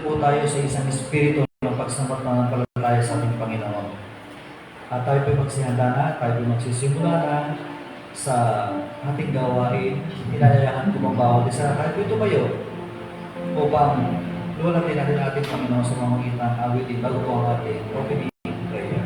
po tayo sa isang espiritu ng pagsamantalataya sa ating Panginoon. At tayo po magsihanda na, tayo po magsisimula na sa ating gawain. Hinayayahan ko bang bawat isa, kahit po tumayo, upang lulatin natin ating Panginoon sa mga awitin bago po ang ating opening prayer.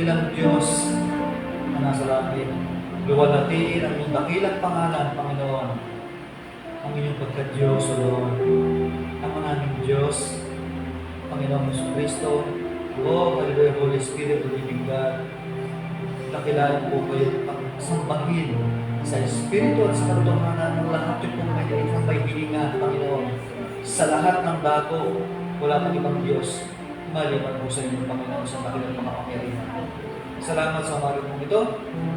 dakilang Diyos na nasa langit. Luwalhatiin ang iyong dakilang pangalan, Panginoon. ang inyong pagka-Diyos, O Lord, ang aming Diyos, Panginoong Jesucristo, O Hallelujah, Holy Spirit, O Living God, nakilaan po kayo ang sambahin sa Espiritu at sa katotohanan ng lahat yung pong may hilingan, Panginoon, sa lahat ng dako, wala pang ibang Diyos, maliban po sa inyo, Panginoon, sa dakilang mga pangyarihan. Salamat sa umaga pong ito.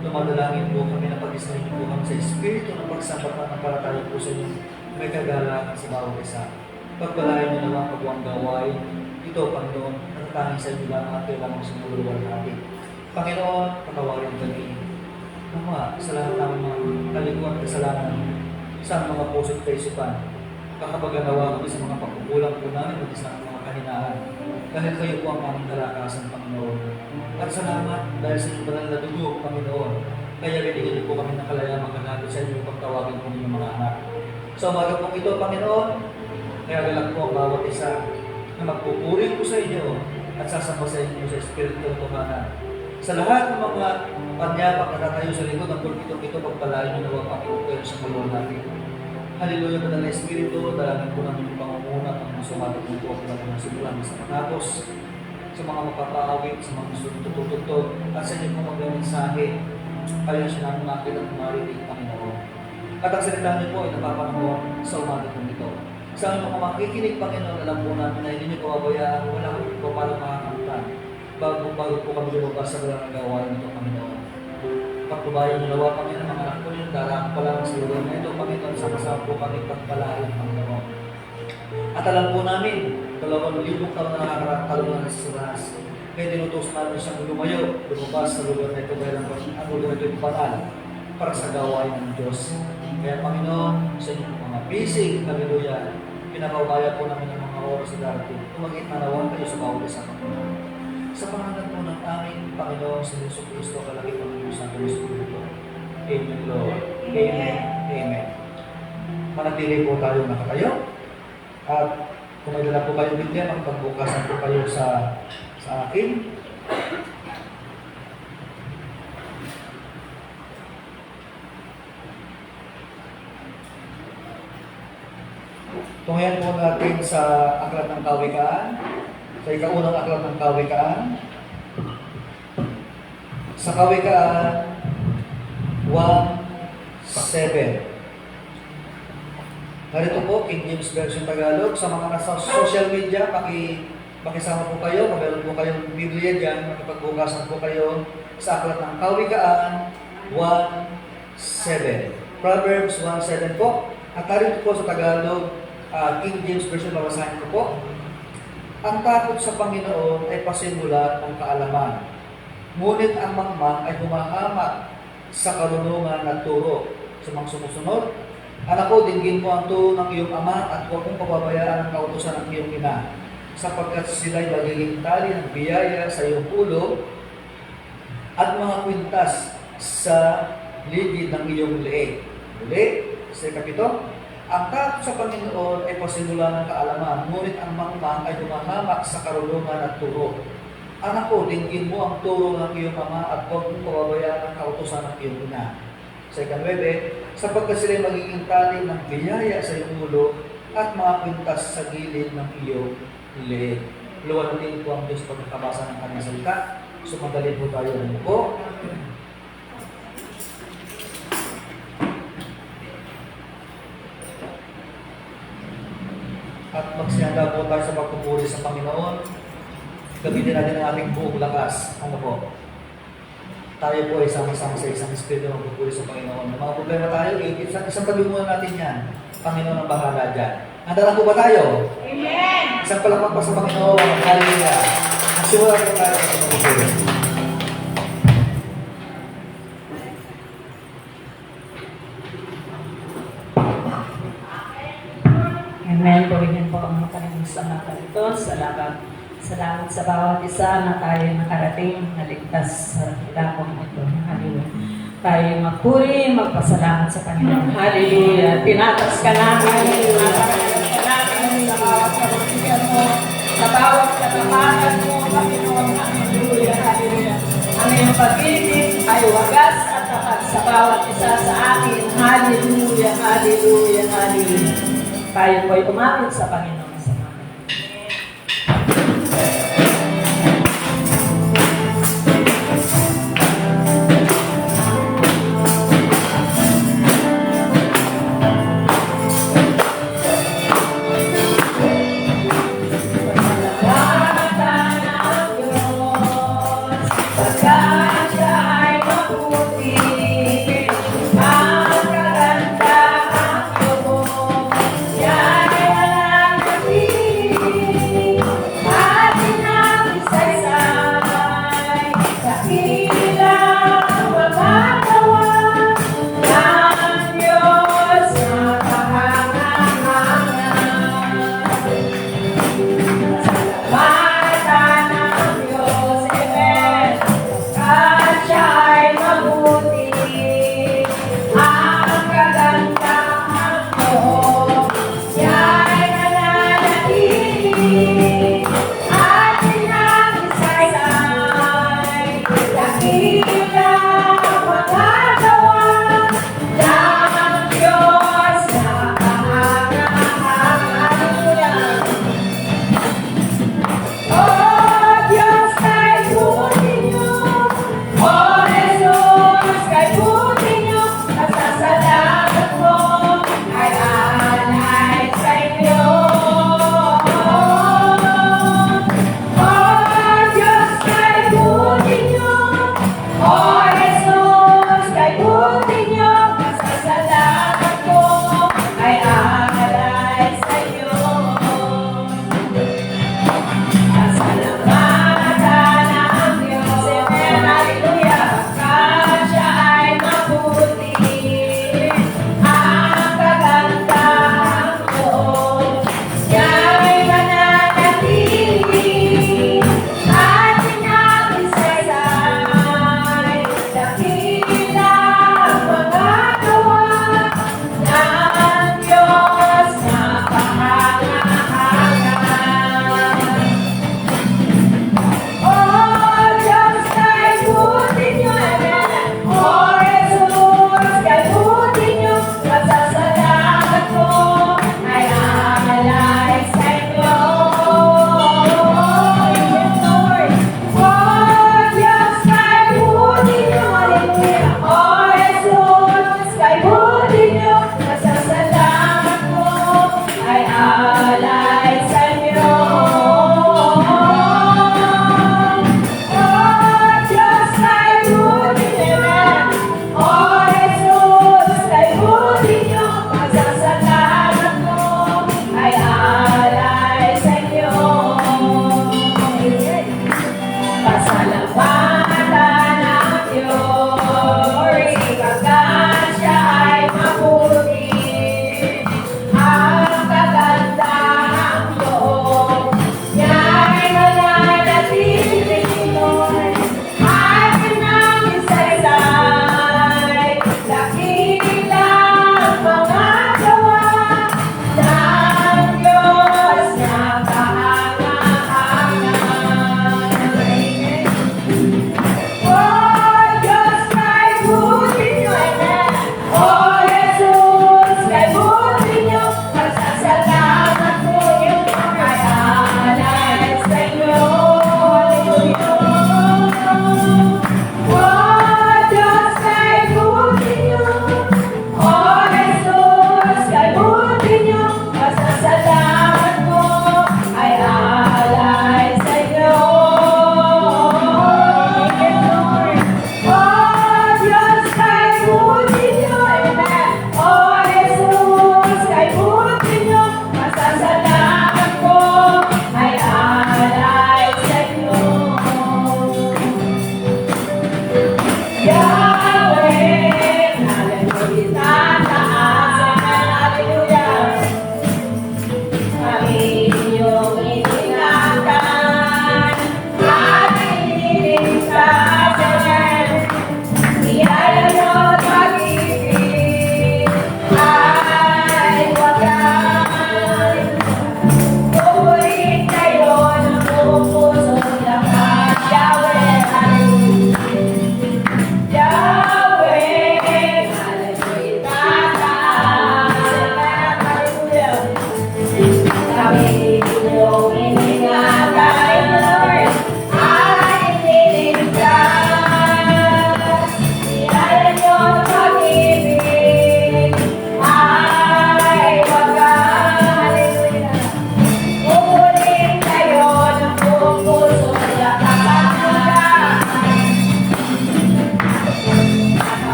Dumadalangin po kami na pag-isahin po kami sa Espiritu ng pagsambata ng palataya po sa inyo. May kagalakan sa bawat isa. Pagpalain niyo naman pagawang gawain. Ito, Panginoon, natatangin sa inyo lang at kailangan sa nululuwal natin. Panginoon, patawarin kami. Nama, sa lahat ng mga kalikuan kasalanan sa mga puso't kaisipan. Kakapaganawa kami sa mga pagkukulang po namin at sa mga kahinaan. Dahil kayo po ang aming kalakasan, Panginoon. At salamat dahil sa inyong banal na dugo, Panginoon. Kaya binigyan niyo po kami ng kalayaan maghanapin sa inyo pagtawagin po ninyong mga anak. Sa umaga pong ito, Panginoon, kaya galang po ang bawat isa na magpupuri po sa inyo at sasamba sa inyo sa Espiritu ng Tuhanan. Sa lahat ng mga panyapak na tatayo sa likod ng pulpitong ito, pagpalain niyo na ang Panginoon kayo sa kaluluwa natin. Hallelujah, Padre ng Espiritu, dalangin po namin yung pangunguna at mga sumagot ng tuwa po natin ng simulan sa matapos, sa mga mapapaawit, sa mga tutututog, at sa inyo pong magmensahe, kaya siya namin makita at marinig, Panginoon. At ang salita niyo po ay napapanahon sa umaga po nito. Sa aming mga makikinig, Panginoon, alam po namin na hindi niyo pababayaan, wala kami po paano makakamtan. Bago po kami lumabas sa walang gawain nito, Panginoon. Pagkubayan niyo nawa, Panginoon, mga anak po niyo, darang pa lang sa lugar na ito, Panginoon, sama-sama po kami pagpalain, Panginoon. At alam po namin, 2,000 taon na nakakatalong na sa Sanas. Kaya tinutos namin siyang lumayo, lumabas sa lugar na ito, dahil ang lugar na ito yung panal para sa gawain ng Diyos. Kaya, Panginoon, sa inyong mga bisig, hallelujah, pinapabaya po namin ng mga oras sa darating. Tumagit na nawan kayo sa bawat isa, Panginoon. Sa pangalan po ng aming Panginoon sa Yesu Cristo, kalaki po ng Diyos ang Espiritu. Amen, Lord. Amen. Amen. Manatili po tayo nakatayo. At kung may dala po kayo Biblia, magpagbukasan po kayo sa akin. Tunghayan po natin sa Aklat ng Kawikaan. Sa ikaunang Aklat ng Kawikaan. Sa Kawikaan 1:7. Narito po, King James Version Tagalog. Sa mga nasa social media, makisama po kayo. Kung meron po kayong Biblia dyan, makipagbukasan po kayo sa Aklat ng Kawikaan 1:7. Proverbs 1:7 po. At narito po sa Tagalog, King James Version, babasahin ko po. Ang takot sa Panginoon ay pasimulan ng kaalaman. Ngunit ang mangmang ay humahamak sa karunungan at turo. Sa mga sumusunod, anak ko, dinggin mo ang turo ng iyong ama at huwag mong pababayaan ang kautusan ng iyong ina, sapagkat sila'y magiging tali ng biyaya sa iyong ulo at mga kwintas sa ligid ng iyong leeg. Uli, sa kapito, ang takot sa Panginoon ay pasimula ng kaalaman, ngunit ang mangmang ay humahamak sa karunungan at turo. Anak ko, dinggin mo ang turo ng iyong ama at huwag mong pababayaan ang kautusan ng iyong ina. Sa ika-9, sapagkat sila'y magiging tali ng biyaya sa iyong ulo at mga kwintas sa gilid ng iyong leeg. Luwalhatiin po ang Diyos pagkakabasa ng kanyang salita. Sumadali po tayo ng po. At magsiyanda po tayo sa pagpupuri sa Panginoon. Gamitin natin ang ating buong lakas. Ano po? Tayo po ay sama-sama sa isang espiritu ng pagpupuri sa Panginoon. May mga problema tayo, isang tabi muna natin yan. Panginoon ang bahala dyan. Handa na po ba tayo? Amen! Isang palakpak pa sa Panginoon. Hallelujah! Magsimula po tayo sa pagpupuri. Amen. Purihin po ang mga kanyang salamat ito. Salamat sa bawat isa na tayo nakarating, naligtas sa dakong ito. Hallelujah. Tayo magpuri, magpasalamat sa Panginoon. Hallelujah. Tinatas ka namin. Tinatas ka namin sa bawat kabutihan mo, sa bawat katamanan mo, Panginoon. Hallelujah. Hallelujah. Ang iyong pag-ibig ay wagas at tapat sa bawat isa sa akin. Hallelujah. Hallelujah. Hallelujah. tayo po'y umapit sa Panginoon sa mga.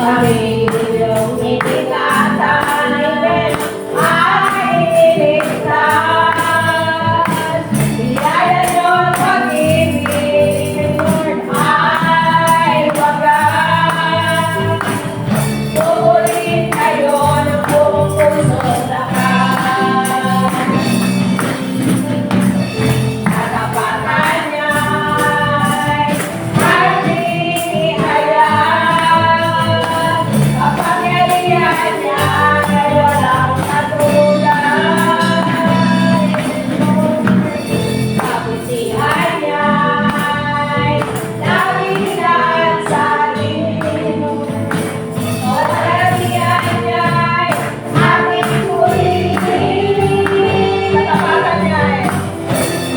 Aming iyong iningatan ay iniligtas. Biyaya niyo't pag-ibig, Lord, ay wagas. Purihin kayo ng buong puso lahat. Katapatan niya'y ating ihayag. Kapangyarihan niya'y walang katulad. Kabutihan niya'y labihan sa atin. Kapangyarihan niya'y ating purihin. Katapatan niya'y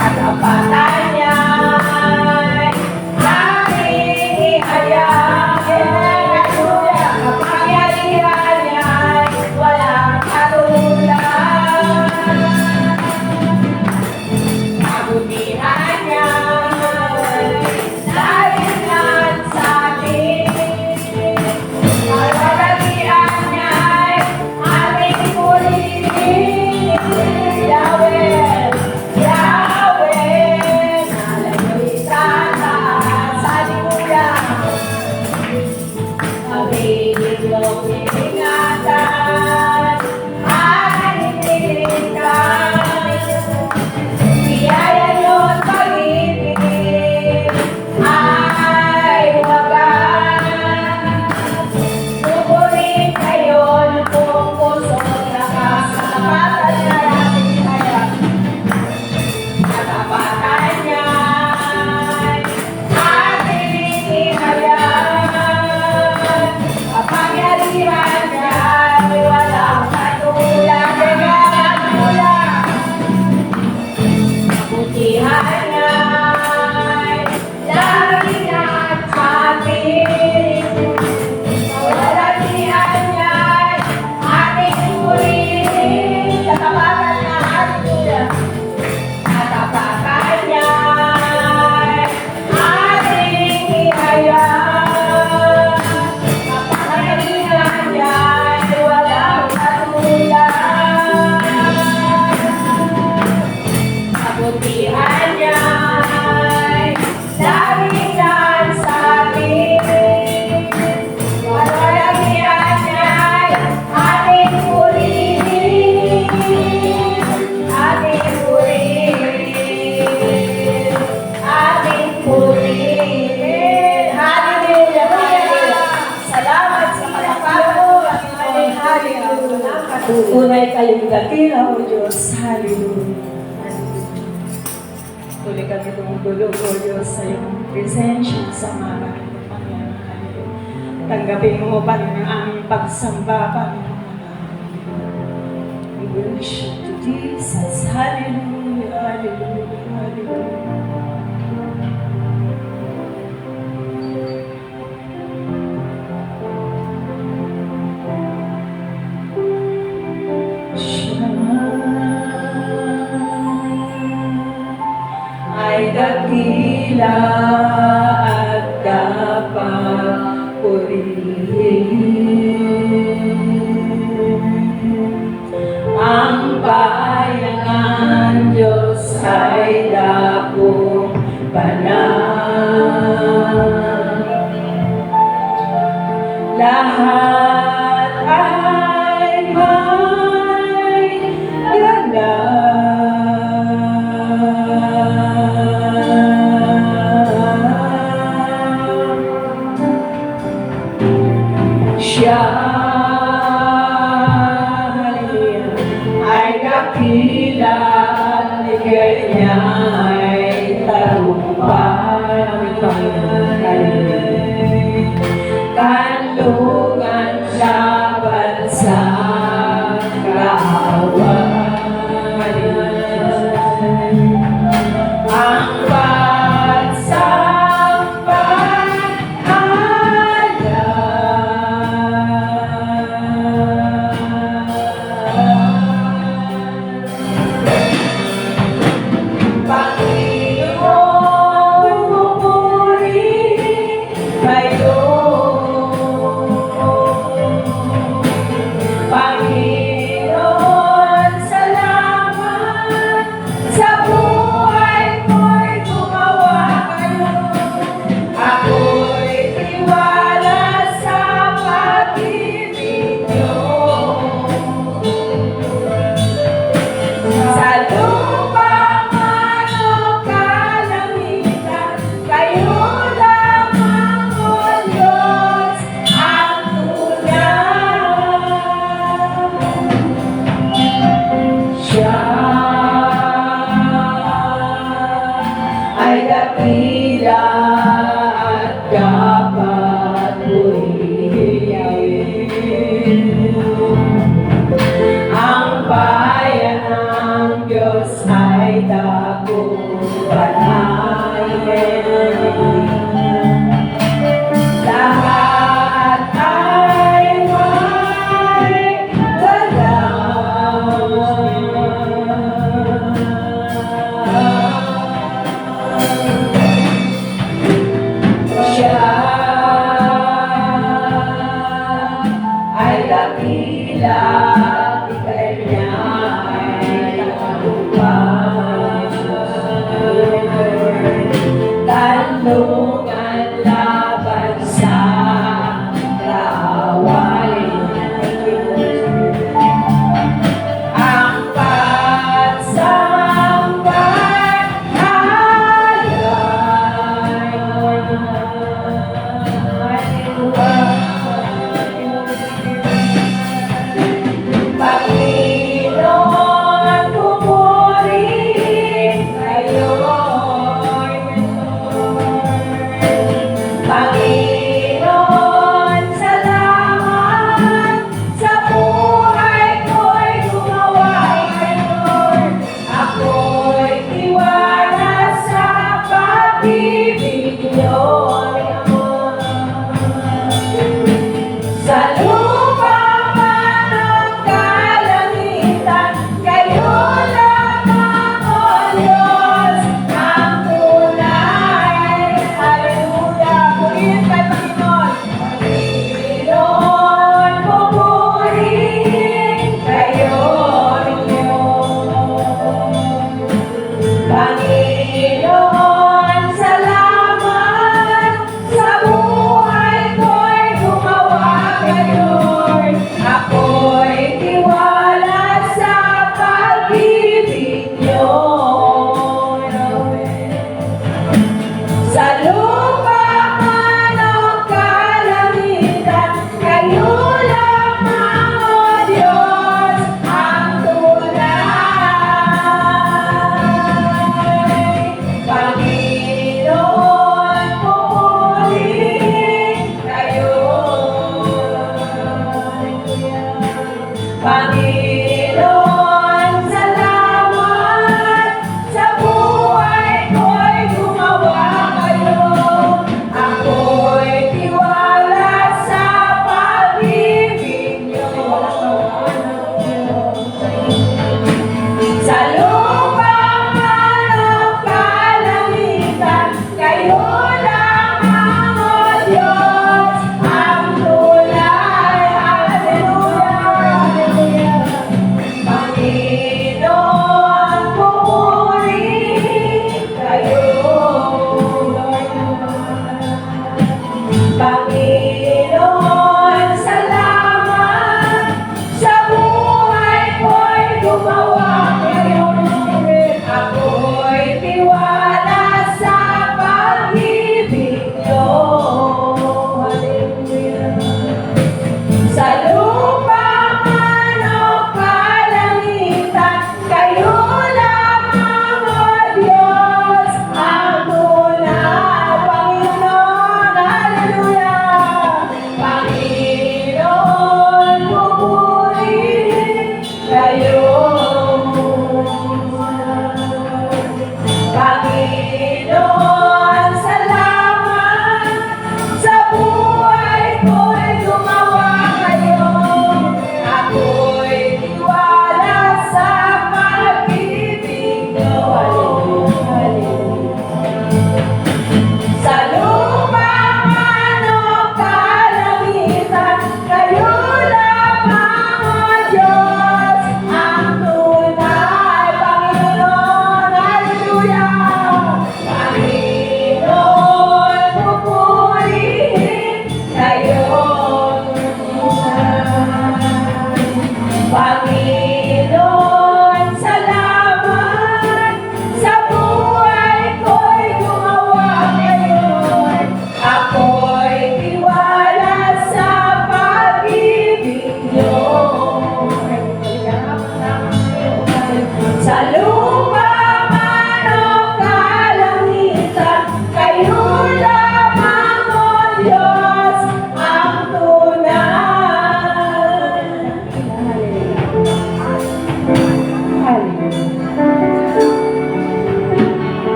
Katapatan niya'y aming ihayag. Hallelujah! Kapangyarihan niya'y walang katulad. Kabutihan niya'y labihan sa atin. Kalalakihan niya'y aming purihin. Yahweh, Yahweh, nalagay sa taas. Hallelujah! Aming iyong iningatan ay iniligtas. Biyaya niyo't pag-ibig ay wagas. Pupurihin kayo ng buong puso lakas. Katapatan niya ating ihayag. Katapatan niya'y ating ihayag. Kapangyarihan niya'y walang katulad. Kabutihan niya'y labihan sa atin. Kalalakihan niya'y ating purihin. Katapatan niya, hallelujah. Katapatan niya'y ating ihayag. Kapangyarihan niya'y walang katulad. Kabutihan niya'y labihan sa atin. Kalalakihan niya'y ating purihin. Ating purihin. Ating purihin. Hallelujah! Hallelujah! Salamat sa kalapatan mo. Hallelujah! Tunay kayong dakila, O Diyos. Hallelujah! Tuloy kami tumutulo, O Diyos, sa iyong presensya sa mga Panginoon. Hallelujah! Tanggapin mo, Panginoon, ang aming pagsamba, Panginoon. We worship you, Jesus. Hallelujah! Hallelujah! Hallelujah! Ay dakila at dapat purihin. Ang bayangan Diyos ay dakong banal. Lahat ay may siya, hallelujah, ay dakila at ligay niya ay tarumpay. Aming Panginoon, hallelujah. Kanlugan laban sa kaaway. Ang Panginoon, pupurihin kayo. Ang bayan ng Diyos ay dakumpanayin. Lahat ay may Siya ay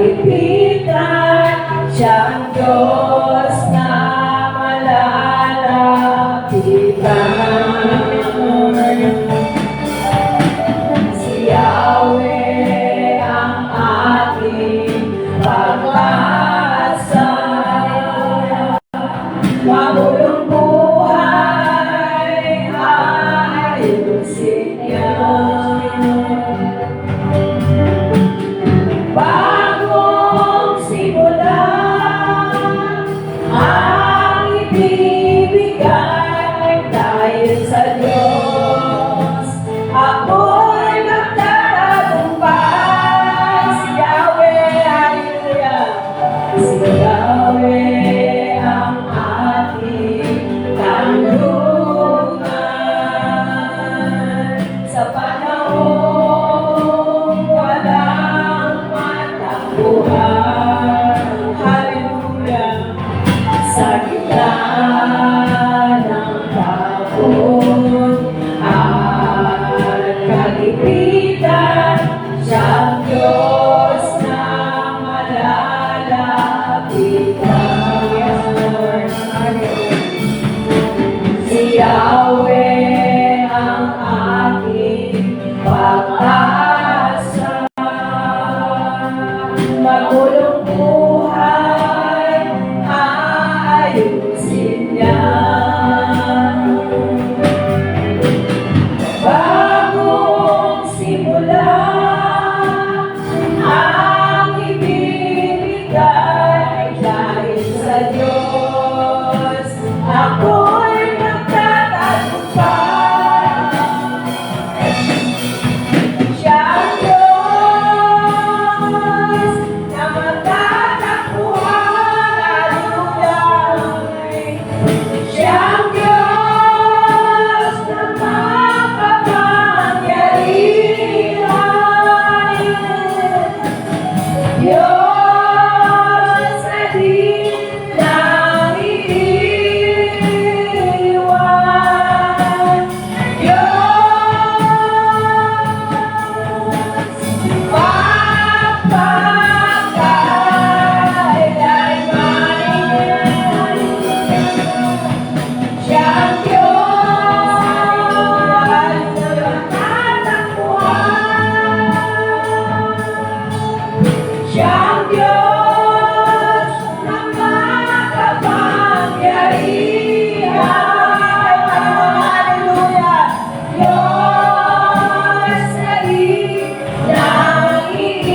kagipitan, siyang Diyos na malalapitan. Si Yahweh ang ating pag-asa, magulong buhay ayusin niya. Bagong simula ang ibibigay dahil sa Diyos. Ako'y magtatagumpay. Si Yahweh, hallelujah. Si Yahweh ang ating kanlungan. Sa panahong walang matakbuhan, hallelujah. Sa gitna ng takot at kagipitan, siyang Diyos na malalapitan. Si Yahweh ang ating pag-asa, magulong buhay ayusin niya. Bagong simula ang ibibigay dahil sa Diyos. Ako'y magtatagumpay. Siyang Diyos na matatakbuhan, hallelujah. Siyang Diyos na makapangyarihan, Diyos na di naiiwan, Diyos magpapakailanman. Siyang Diyos na matatakbuhan, siyang Diyos na makapangyarihan, hallelujah. Diyos na di naiiwan,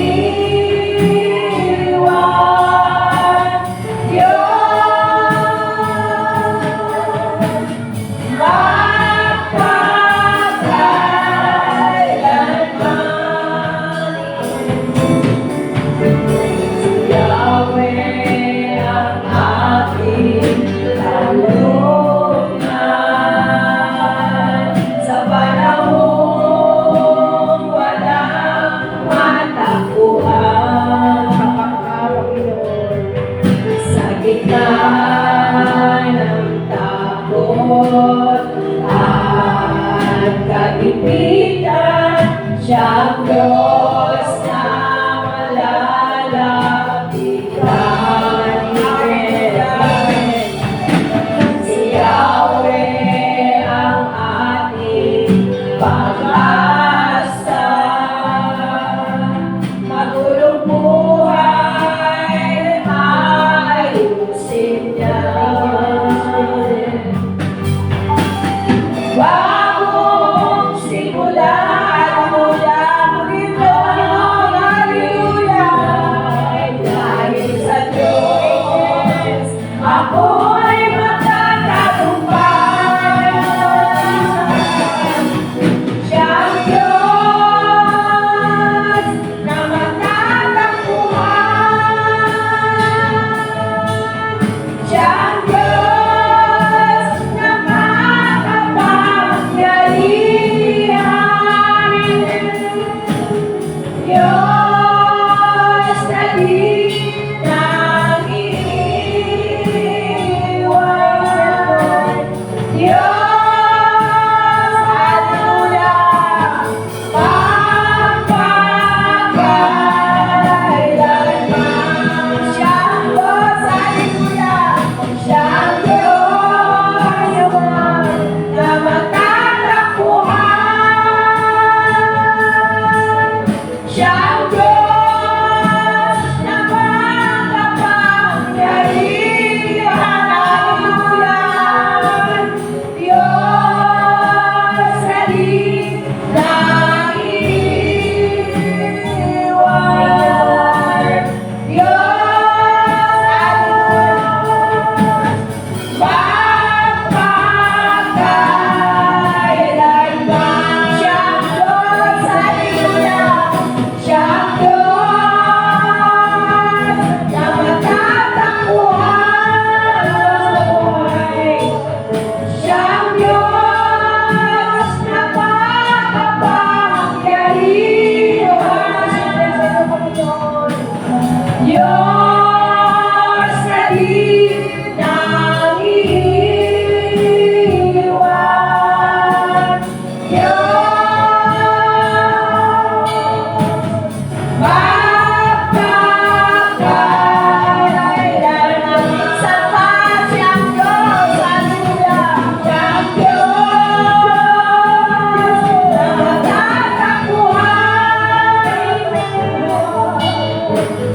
Diyos magpapakailanman. Yahweh ang ating kanlungan. Sa panahong walang matakbuhan, sa gitna ng takot at kagipitan, siyang Diyos na malalapitan. Si Yahweh ang ating pag-asa, magulong buhay ayusin niya. Bagong simula, hallelujah, hallelujah, dahil sa Diyos, ako'y magtatagumpay. Siyang Diyos na matatakbuhan, siyang Diyos na makapangyarihan, Diyos na di naiiwan, Diyos, hallelujah, magpapakailanman. Siyang Diyos na makapangyarihan. Diyos na di naiiwan. Diyos magpakailanman. Siyang Diyos, hallelujah. Siyang Diyos na matatakbuhan sa buhay. Siyang Diyos na makapangyarihan. Diyos na di naiiwan. Diyos magpakailanman. Sapat siyang Diyos, hallelujah. Siyang Diyos na matatakbuhan.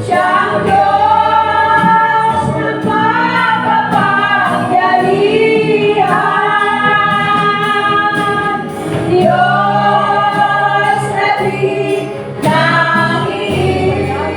Siyang Diyos na makapangyarihan. Diyos na di naiiwan.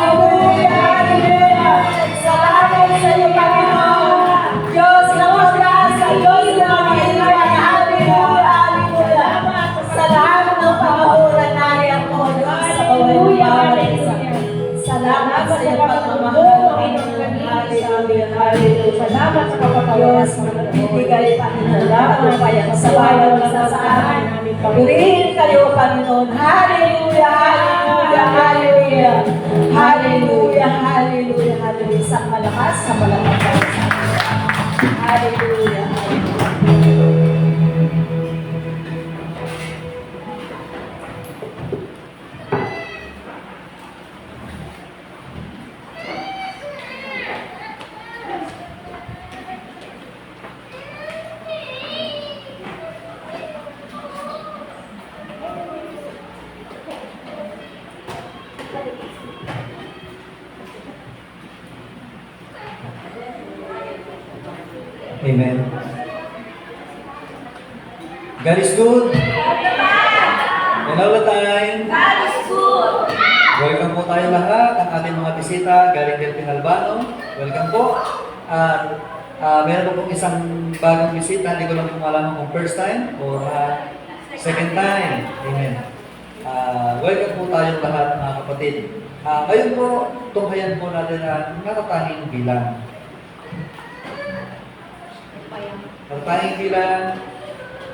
Hallelujah, hallelujah. Salamat sa iyo, Panginoon. Diyos na wagas, Diyos na Panginoon. Hallelujah, hallelujah. Salamat ng pag-uulan natin mo, Diyos, sa bawat salamat sa iyo, pagmamahal. Hallelujah, hallelujah. Salamat sa kapatawaras mo. Ibigay, Panginoon, ang payan sa bayan na sa amin. Purihin kayo, Panginoon. Hallelujah, hallelujah, hallelujah. Hallelujah, hallelujah, hallelujah. Sa malakas, sa malakas kayo sa amin. Hallelujah, hallelujah. Amen. God is good. And all the time. God is good. Welcome po tayo lahat, ang ating mga bisita galing del Pinalbano. Welcome po. At meron po pong isang bagong bisita, hindi ko lang po malaman kung first time or second time. Amen. Welcome po tayong lahat, mga kapatid. Ngayon po, tunghayan po natin ang natatanging bilang. Natatanging bilang,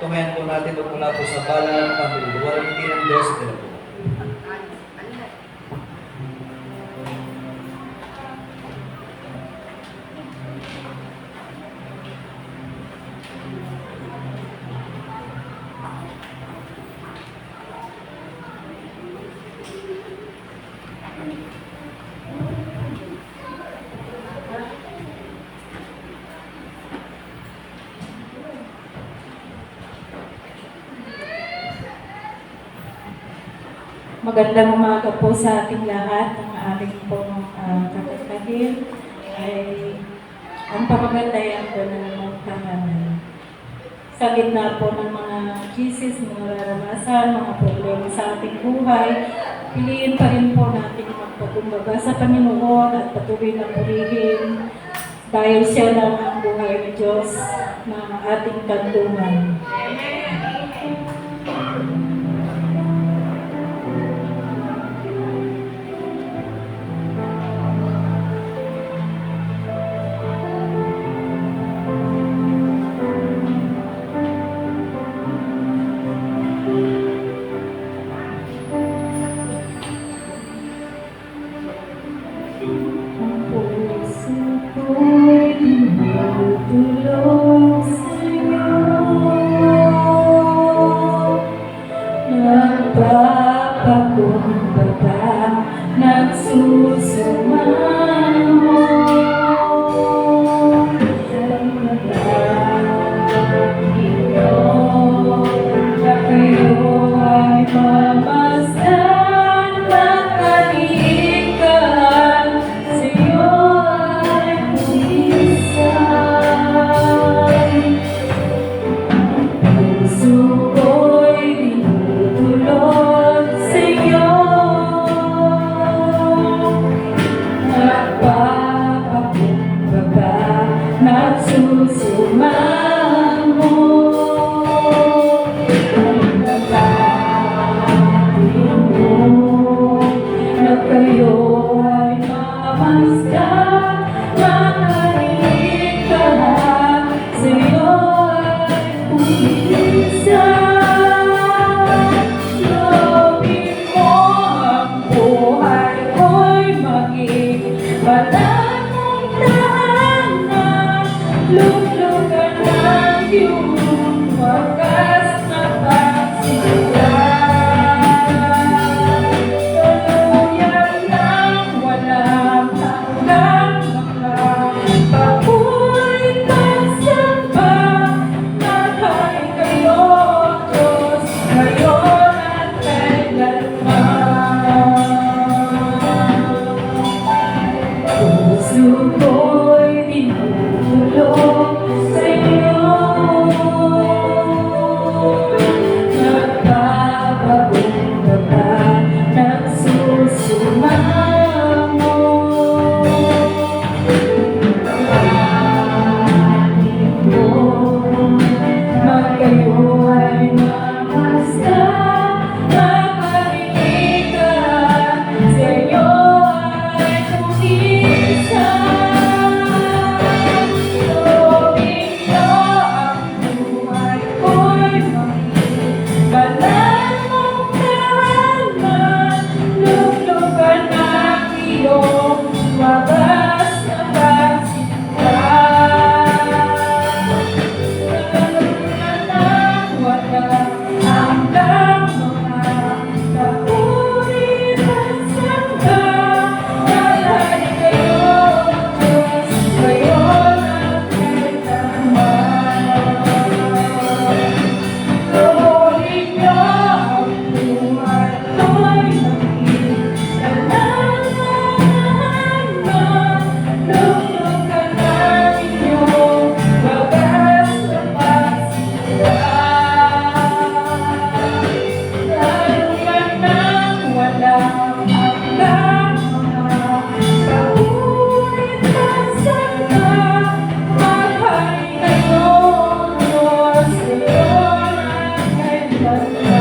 tunghayan po natin mula po sa balang pamilya. Hindi ng Diyos ito po. Magandang umaga po sa ating lahat. Ang ating pong kakatahin ay ang pamagandayang ko na ng pangalan. Sa gitna po ng mga krisis, mga nararanasan, mga problema sa ating buhay, piliin pa rin po natin magpakumbaga sa Panginoon at patuloy na purihin dahil siya lang ang buhay ni Diyos na ating kanlungan. luglugan ng iyong wagas na pagsimulan. Tuluyan ng walang hanggang makapagpapuritan samba. Mahay kayo, Diyos, ngayon at kailanman. Puso ko'y tinutulog sa iyo. Nagpapabunda, nagsusumamo. Amin mo, magkayo ay mamasta. Makarinig ka, sa iyo ay kumisa. Loobin niyo ang buhay ko'y maging banal mong karangan. Luglugan ang iyong wagas na pagsimulan. Tuluyan ng walang hanggang makapagpapuritan samba. Mahay kayo, Diyos, ngayon at kailanman. Tuloy niyo ang buhay ko'y maging banal na hanggan. Luglugan ang iyong wagas na pagsimulan. Tuluyan ng walang hanggang makapagpapuritan samba. Mahay kayo, Diyos, ngayon at kailanman.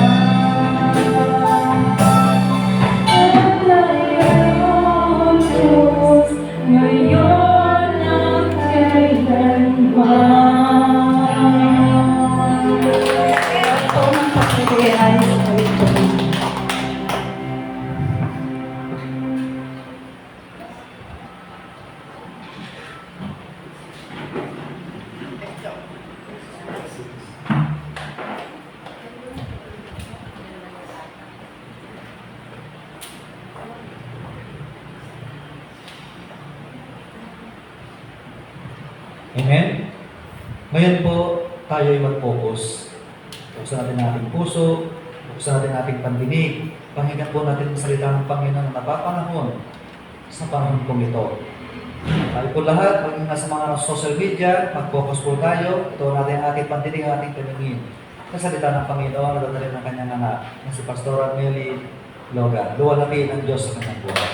Mahay kayo, Diyos, ngayon at kailanman. Ito ang pakikihay sa ito. Amen? Ngayon po, tayo ay mag-focus. Buksan natin ang ating puso, buksan natin ang ating pandinig. Pakinggan po natin ang salita ng Panginoon na napapanahon sa panahon pong ito. Tayo po lahat, maging nasa mga social media, mag-focus po tayo. Ito natin ang ating pandinig, ang ating paningin. Sa salita ng Panginoon, nadadalhin ng kanyang anak, na si Pastor Armeli Logan. Luwalhati ng Diyos sa kanyang buhay.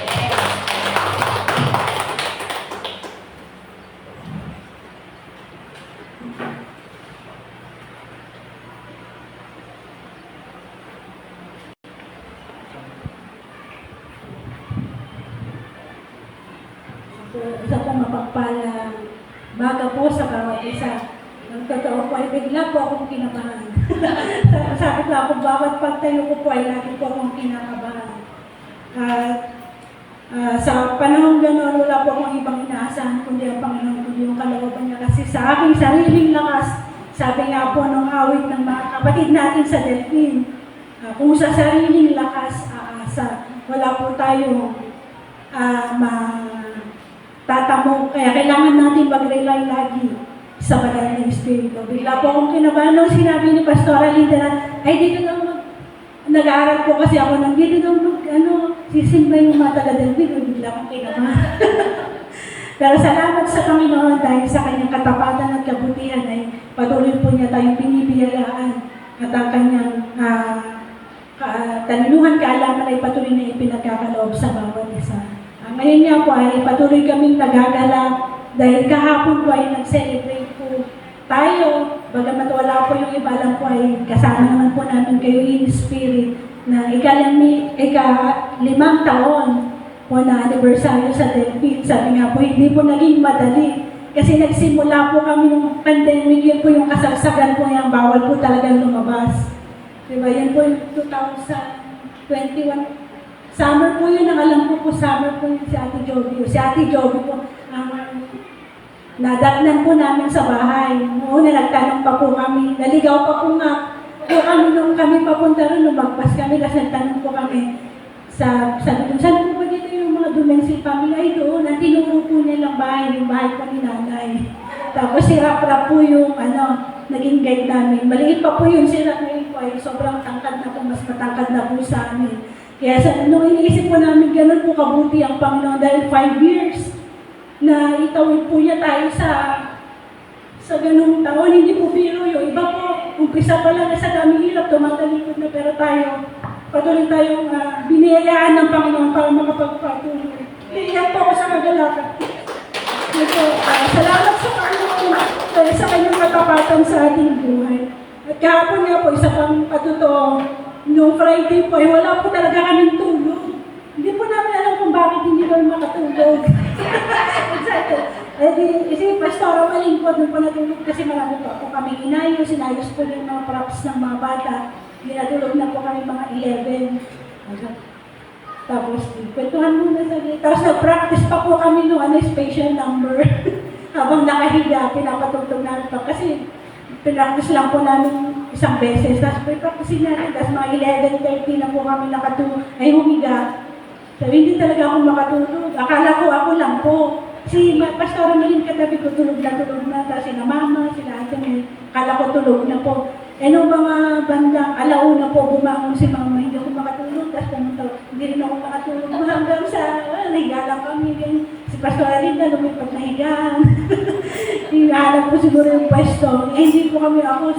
Isa po mapagpalang baga po sa bawat isa. Ang totoo po ay bigla po akong kinabahan. Sabi ko ako, bawat pagtayo ko po ay lagi po akong kinakabahan. At sa panahon gano'n, wala po akong ibang inaasahan kundi ang Panginoon, kundi yung kalooban niya. Kasi sa aking sariling lakas, sabi nga po nung awit ng mga kapatid natin sa Delphine, kung sa sariling lakas aasa, wala po tayong tatamong. Kaya kailangan natin mag-rely lagi sa banal ng Espiritu. Bigla po akong kinabahan nung sinabi ni Pastora Linda na, ay dito daw nag-aaral po kasi ako nang dito daw sisimba yung mga taga-Delphine. Bigla akong kinabahan. Pero salamat sa Panginoon dahil sa kanyang katapatan at kabutihan ay patuloy po niya tayong pinibiyayaan at ang kanyang taniluhan kaalaman ay patuloy na ipinagkakaloob sa bawat isa. Ngayon nga po ay patuloy kaming nagagala dahil kahapon po ay nag-celebrate po tayo. Bagamat wala po yung iba lang po ay kasama naman po namin kayo in spirit na ika-5 taon po na anniversary sa Delphine. Sabi nga po, hindi po naging madali. Kasi nagsimula po kami ng pandemic, yun po yung kasagsagan po yung bawal po talagang lumabas. Diba? Yan po yung 2021. Summer po yun, ang alam ko po, summer po yun si Ate Joby. Si Ate Joby po, Nadatnan po namin sa bahay. Noon na nagtanong pa po kami, naligaw pa po nga po kami nung kami papunta ron, lumagpas kami kasi nagtanong po kami sabi ko, saan po ba dito yung mga Dumensi family? Ay doon, ang tinuro po nilang bahay, yung bahay po ni nanay. Tapos si Rap po yung naging guide namin. Maliit pa po yun, si Rap ngayon po ay sobrang tangkad na po, mas matangkad na po sa amin. Kaya nung iniisip po namin, ganun po kabuti ang Panginoon dahil 5 years na itawid po niya tayo sa ganung taon, hindi po biro yung iba po, umpisa pa lang sa daming hirap, tumatalikod na pero tayo, patuloy tayong biniyayaan ng Panginoon para makapagpatuloy. Iyan po ako sa kagalakan. Ito, salamat sa Panginoon sa kanyang katapatan sa ating buhay. At kahapon nga po, isa pang patotoo, noong Friday po, wala po talaga kaming tulog. Hindi po namin alam kung bakit hindi kami makatulog. Exactly. Kasi Pastor, maling po doon po natulog kasi marami po kami inayos, sinayos po yung mga props ng mga bata. Ginatulog na po kami mga 11. Tapos, kwentuhan muna sa gate. Tapos nag-practice pa po kami noong special number. Habang nakahiga, pinapatugtog namin pa. Kasi pinractice lang po namin isang beses. Tapos practice natin. Tapos mga 11:30 na po kami humiga. Sabi, hindi talaga ako makatulog. Akala ko ako lang po. Si Pastor Amelin katabi ko, tulog na. Tapos sila mama, sila ate may, akala ko tulog na po. Nung mga bandang alauna po, bumangon si mama, hindi ako makatulog. Tapos pumunta, hindi rin ako makatulog. Hanggang sa, nahiga lang kami. Si Pastor Amelin lumipat na higaan. Hinahanap po siguro yung pwesto. Hindi po kami ako.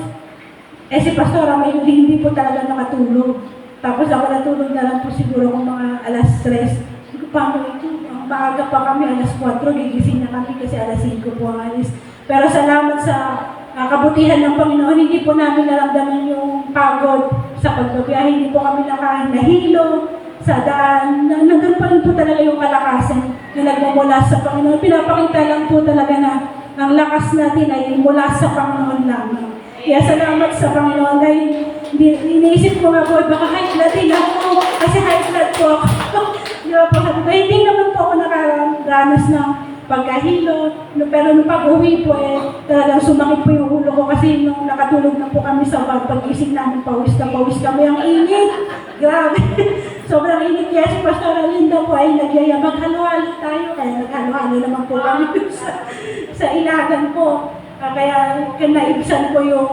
Si Pastor Amelin hindi po talaga nakatulog. Tapos ako natulog na lang po siguro kung mga alas 3. Hindi ko paano ito. Ang maaga pa kami, alas 4, gigising na kami kasi alas 5 po ang alis. Pero salamat sa kabutihan ng Panginoon, hindi po namin naramdaman yung pagod sa pagbabiyahe. Hindi po kami nahilo sa daan. Nandun pa rin po talaga yung kalakasan na nagmumula sa Panginoon. Pinapakita lang po talaga na ang lakas natin ay mula sa Panginoon lamang. Kaya salamat sa Panginoon dahil iniisip ko nga po, baka high blood din ako kasi high blood po ako. Hindi naman po ako nakaranas ng pagkahilo. Pero nung pag-uwi po, talagang sumakit po yung ulo ko kasi nung nakatulog na po kami sa pag-ising namin, pawis na pawis kami. Ang init! Grabe! Sobrang init. Kaya si Pastor Alinda po ay nagyaya, maghalo-halo tayo. Kaya naghalo-halo naman po kami sa ilagan po. Kaya naibsan ko yung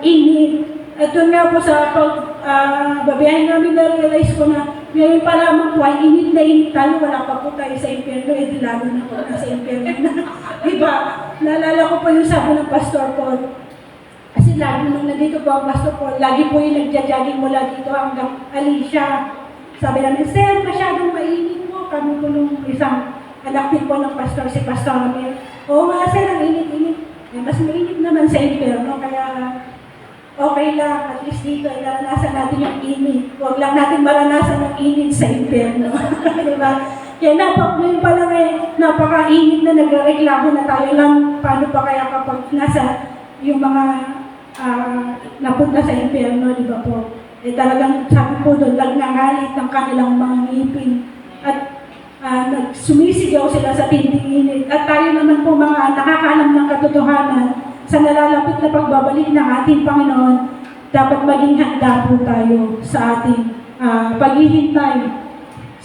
init. At doon nga po sa pagbabiyahin namin, na-realize ko na ngayon pa lamang po ay init na init tayo, wala pa po tayo sa impyerno, lalo na po nasa impyerno na. Diba? Naalala ko po yung sabi ng Pastor Paul. Kasi lagi nung nandito po ang Pastor Paul, lagi po yung nagja-jogging mula dito hanggang Alicia. Sabi namin, Sir, masyadong mainit po. Kami po nung isang anak din po ng Pastor, si Pastor Amir. Oo nga, Sir, ang init-init. Mas mainit naman sa impyerno, kaya okay lang, at least dito ay naranasan natin yung init. Huwag lang natin maranasan ang init sa impyerno. Diba? Kaya ngayon pa lang napaka-init na nagreklamo na tayo lang. Paano pa kaya kapag nasa yung mga napunta sa impyerno, di ba po? Talagang sabi po doon, nagngangalit ng kanilang mga ngipin. At sumisigaw sila sa tinding init. At tayo naman po mga nakakaalam ng katotohanan, sa nalalapit na pagbabalik ng ating Panginoon, dapat maging handa po tayo sa ating paghihintay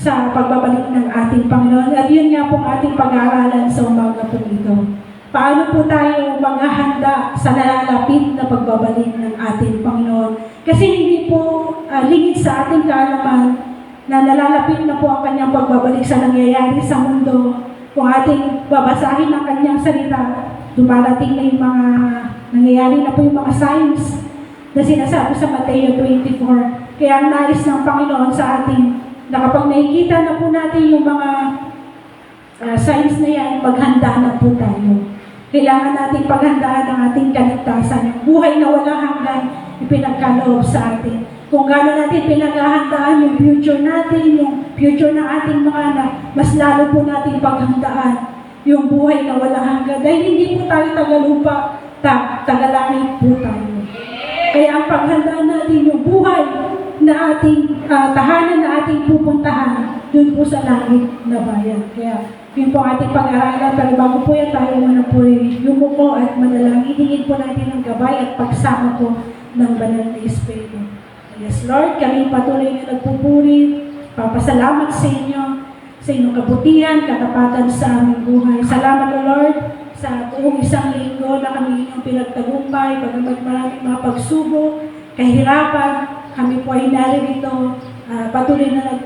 sa pagbabalik ng ating Panginoon. At yun nga po ating pag-aaralan sa umaga po ito. Paano po tayo maghahanda sa nalalapit na pagbabalik ng ating Panginoon? Kasi hindi po lingid sa ating kaalaman na nalalapit na po ang kanyang pagbabalik sa nangyayari sa mundo. Kung ating babasahin ang kanyang salita, dumarating na yung mga nangyayari na po yung mga signs na sinasabi sa Mateo 24. Kaya ang nais ng Panginoon sa atin, na kapag nakikita na po natin yung mga signs na yan, maghanda na po tayo. Kailangan natin paghandaan ang ating kaligtasan. Yung buhay na walang hanggan, ipinagkaloob sa atin. Kung gano'n natin pinaghahandaan yung future natin, yung future ng ating mga anak, mas lalo po natin paghandaan yung buhay na walang hanggan. Dahil hindi po tayo tagalupa, tagalangit po tayo. Kaya ang paghandaan natin yung buhay na ating tahanan na ating pupuntahan, dun po sa langit na bayan. Kaya Yun po ang ating pag-aaralan. Pero bago po yan tayo muna po yumuko at manalangin. Hingin po natin ang gabay at pagsama po ng banal na Espiritu. Yes, Lord, kami patuloy na nagpupuri. Papasalamat sa inyo, sa inyong kabutihan, katapatan sa aming buhay. Salamat, O Lord, sa buong isang linggo na kami inyong pinagtagumpay, pagkamat maraming mga pagsubok, kahirapan, kami po ay narito, patuloy na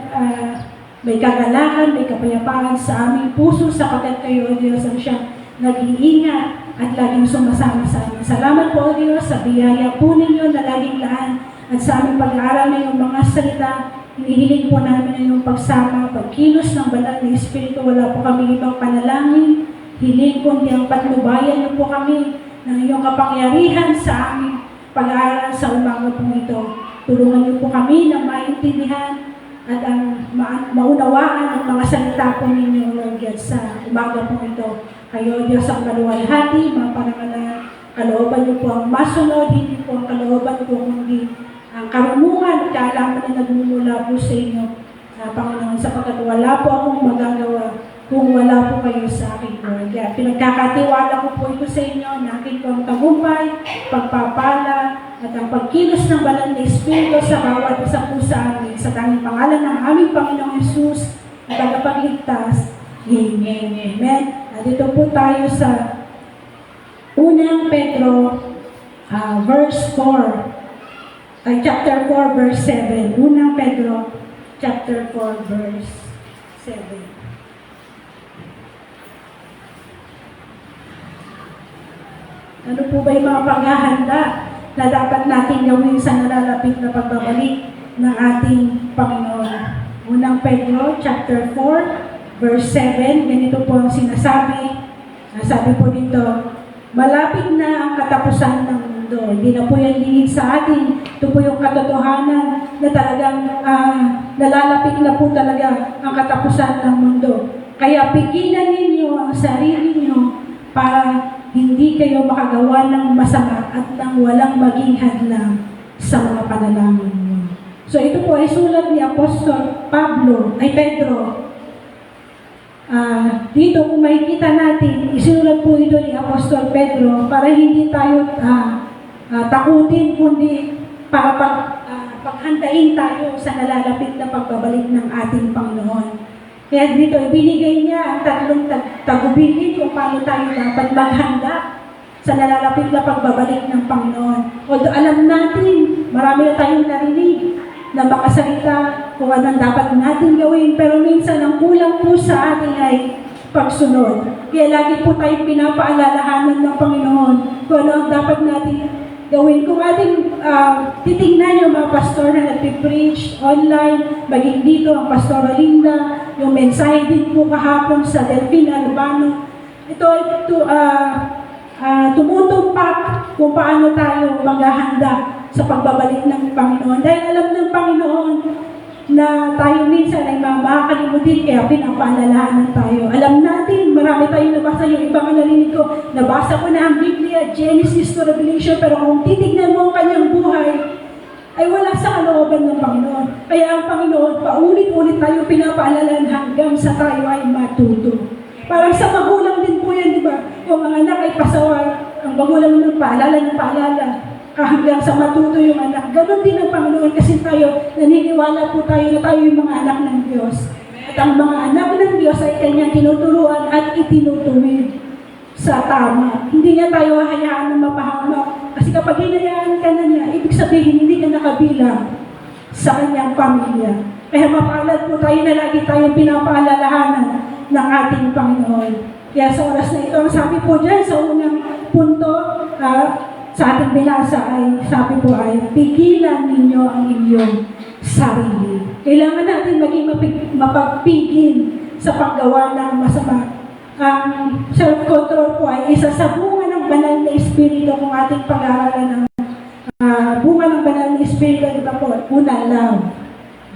may kagalakan, may kapayapaan sa aming puso sapagkat kayo, O Diyos, ang siyang nag-iingat at laging sumasama sa amin. Salamat po, O Diyos, sa biyaya po ninyo na laging laan at sa aming pag-aaral na yung mga salita. Hinihiling po namin ang iyong pagsama, pagkilos ng banal na Espiritu. Wala po kami ibang panalangin. Hiling kundi ang patnubayan niyo po kami ng iyong kapangyarihan sa aming pag-aaral sa umaga po ito. Tulungan niyo po kami na maintindihan at ang maunawaan ang mga salita po ninyo, Lord God, sa umaga po ito. Kayo, Diyos, ang maluwalhati, mga panangalan, kalooban niyo po ang masunod, hindi po ang kalooban po kundi ang karunungan at kaalaman na nagmumula po sa inyo, Panginoon, sapagkat wala po akong magagawa kung wala po kayo sa akin, Lord. Kaya pinagkakatiwala ko po ito sa inyo, na akin po ang tagumpay, pagpapala, at ang pagkilos ng banal na Espiritu sa bawat isa po sa amin, sa tanging pangalan ng aming Panginoong Hesus at tagapagligtas. Amen. Amen. At dito po tayo sa unang Pedro, chapter 4, verse 7. Unang Pedro, chapter 4, verse 7. Ano po ba yung mga paghahanda na dapat natin gawin sa nalalapit na pagbabalik ng ating Panginoon? Unang Pedro, chapter 4, verse 7. Ganito po ang sinasabi. Sabi po dito, malapit na ang katapusan ng mundo. Hindi na po yan lingid sa atin. Ito po yung katotohanan na talagang nalalapit na po talaga ang katapusan ng mundo. Kaya pigilan ninyo ang sarili niyo para hindi kayo makagawa ng masama at ng walang maging hadlang sa mga panalangin niyo. So ito po ay sulat ni Apostol Pedro. Dito kung makikita natin, isinulat po ito ni Apostol Pedro para hindi tayo takutin, kundi para paghandain tayo sa nalalapit na pagbabalik ng ating Panginoon. Kaya dito, ibinigay niya ang tatlong tagubilin kung paano tayo dapat maghanda sa nalalapit na pagbabalik ng Panginoon. Although alam natin, marami na tayong narinig na makasalita kung anong dapat natin gawin, pero minsan ang kulang po sa atin ay pagsunod. Kaya lagi po tayong pinapaalalahanan ng Panginoon kung ano ang dapat natin gawin. Kung ating titingnan yung mga pastor na nagpipreach online, maging dito ang Pastor Linda, yung mensahe din po kahapon sa Delphine Albano, ito tumutumpak kung paano tayo maghahanda sa pagbabalik ng Panginoon. Dahil alam ng Panginoon na tayo minsan ay makakalimutin, kaya pinapaalalahanan tayo. Alam natin, marami tayong nabasa, yung ibang narinig ko, nabasa ko na ang Biblia, Genesis to Revelation, pero kung titignan mo ang kanyang buhay, ay wala sa kalooban ng Panginoon. Kaya ang Panginoon, paulit-ulit tayo pinapaalalahan hanggang sa tayo ay matuto. Parang sa magulang din po yan, di ba? Kung ang anak ay pasaway, ang magulang ng paalala, hanggang sa matuto yung anak. Ganon din ang Panginoon kasi tayo, naniniwala po tayo na tayo yung mga anak ng Diyos. At ang mga anak ng Diyos ay kanyang tinuturuan at itinutuwid sa tama. Hindi niya tayo hayaan na mapahamak. Kasi kapag hinayaan ka na niya, ibig sabihin hindi ka nakabilang sa kanyang pamilya. Kaya mapalad po tayo na lagi tayong pinapaalalahanan ng ating Panginoon. Kaya sa oras na ito, ang sabi po dyan sa unang punto, sa ating binasa ay, sabi po ay, pigilan ninyo ang inyong sarili. Kailangan natin maging mapagpigil sa paggawa ng masama. Ang self-control po ay isa sa bunga ng banal na Espiritu kung ating pag-aaralan ng bunga ng banal na Espiritu. Diba po? Una, love,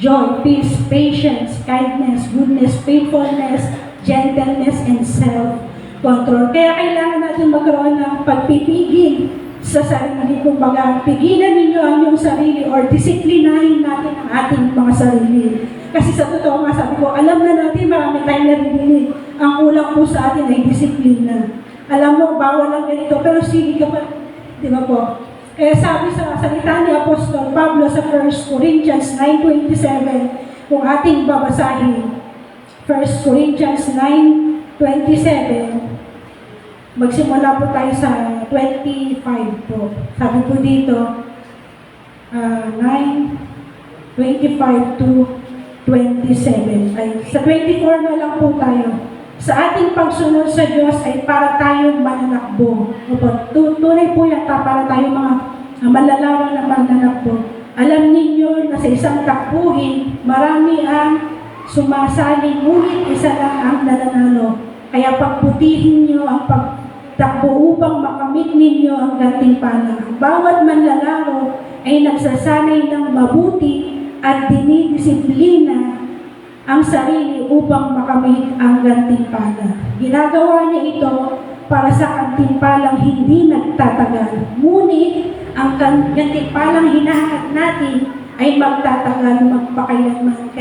joy, peace, patience, kindness, goodness, faithfulness, gentleness, and self-control. Kaya kailangan natin magkaroon ng pagpipigil sa sarili. Kung baga, pigilan ninyo ang inyong sarili or disiplinahin natin ang ating mga sarili. Kasi sa totoo nga, sabi ko, alam na natin marami tayong naririnig ang kulang po sa atin ay disiplina. Alam mo, bawal lang ganito, pero sige ka pa, di ba po? Kaya sabi sa salita ni Apostol Pablo sa 1 Corinthians 9:27, kung ating babasahin, 1 Corinthians 9:27, magsimula po tayo sa 25 po. Sabi po dito, 9:25 to 27. Ay, sa 24 na lang po tayo. Sa ating pagsunod sa Diyos ay para tayong mananakbo. Tunay po yan, para tayong mga malalaman na mananakbo. Alam ninyo na sa isang takbuhin, marami ang sumasali, ngunit isa lang ang nananalo. Kaya pagputihin nyo ang pagtakbo upang makamit ninyo ang gantimpala. Ang bawat manlalaro ay nagsasanay ng mabuti at dinidisiplina ang sarili upang makamit ang gantimpala. Ginagawa niya ito para sa gantimpalang hindi nagtatagal. Ngunit ang gantimpalang hinahanap natin ay magtatagal magpakailanman.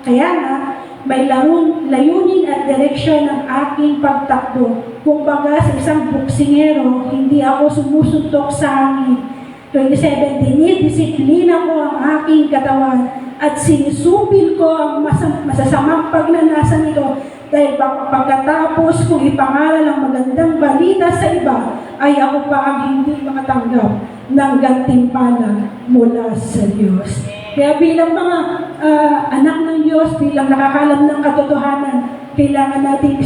Kaya nga, may layunin at direksyon ng aking pagtakbo. Kung baga sa isang boksingero, hindi ako sumusuntok sa hangin. 27, dinidisiplina ko ang aking katawan at sinusubil ko ang masasamang pagnanasa nito dahil pagkatapos kung ipangaral ang magandang balita sa iba, ay ako pa ang hindi makatanggap ng gantimpala mula sa Diyos. Kaya bilang mga anak ng Diyos, bilang nakakalam ng katotohanan, kailangan natin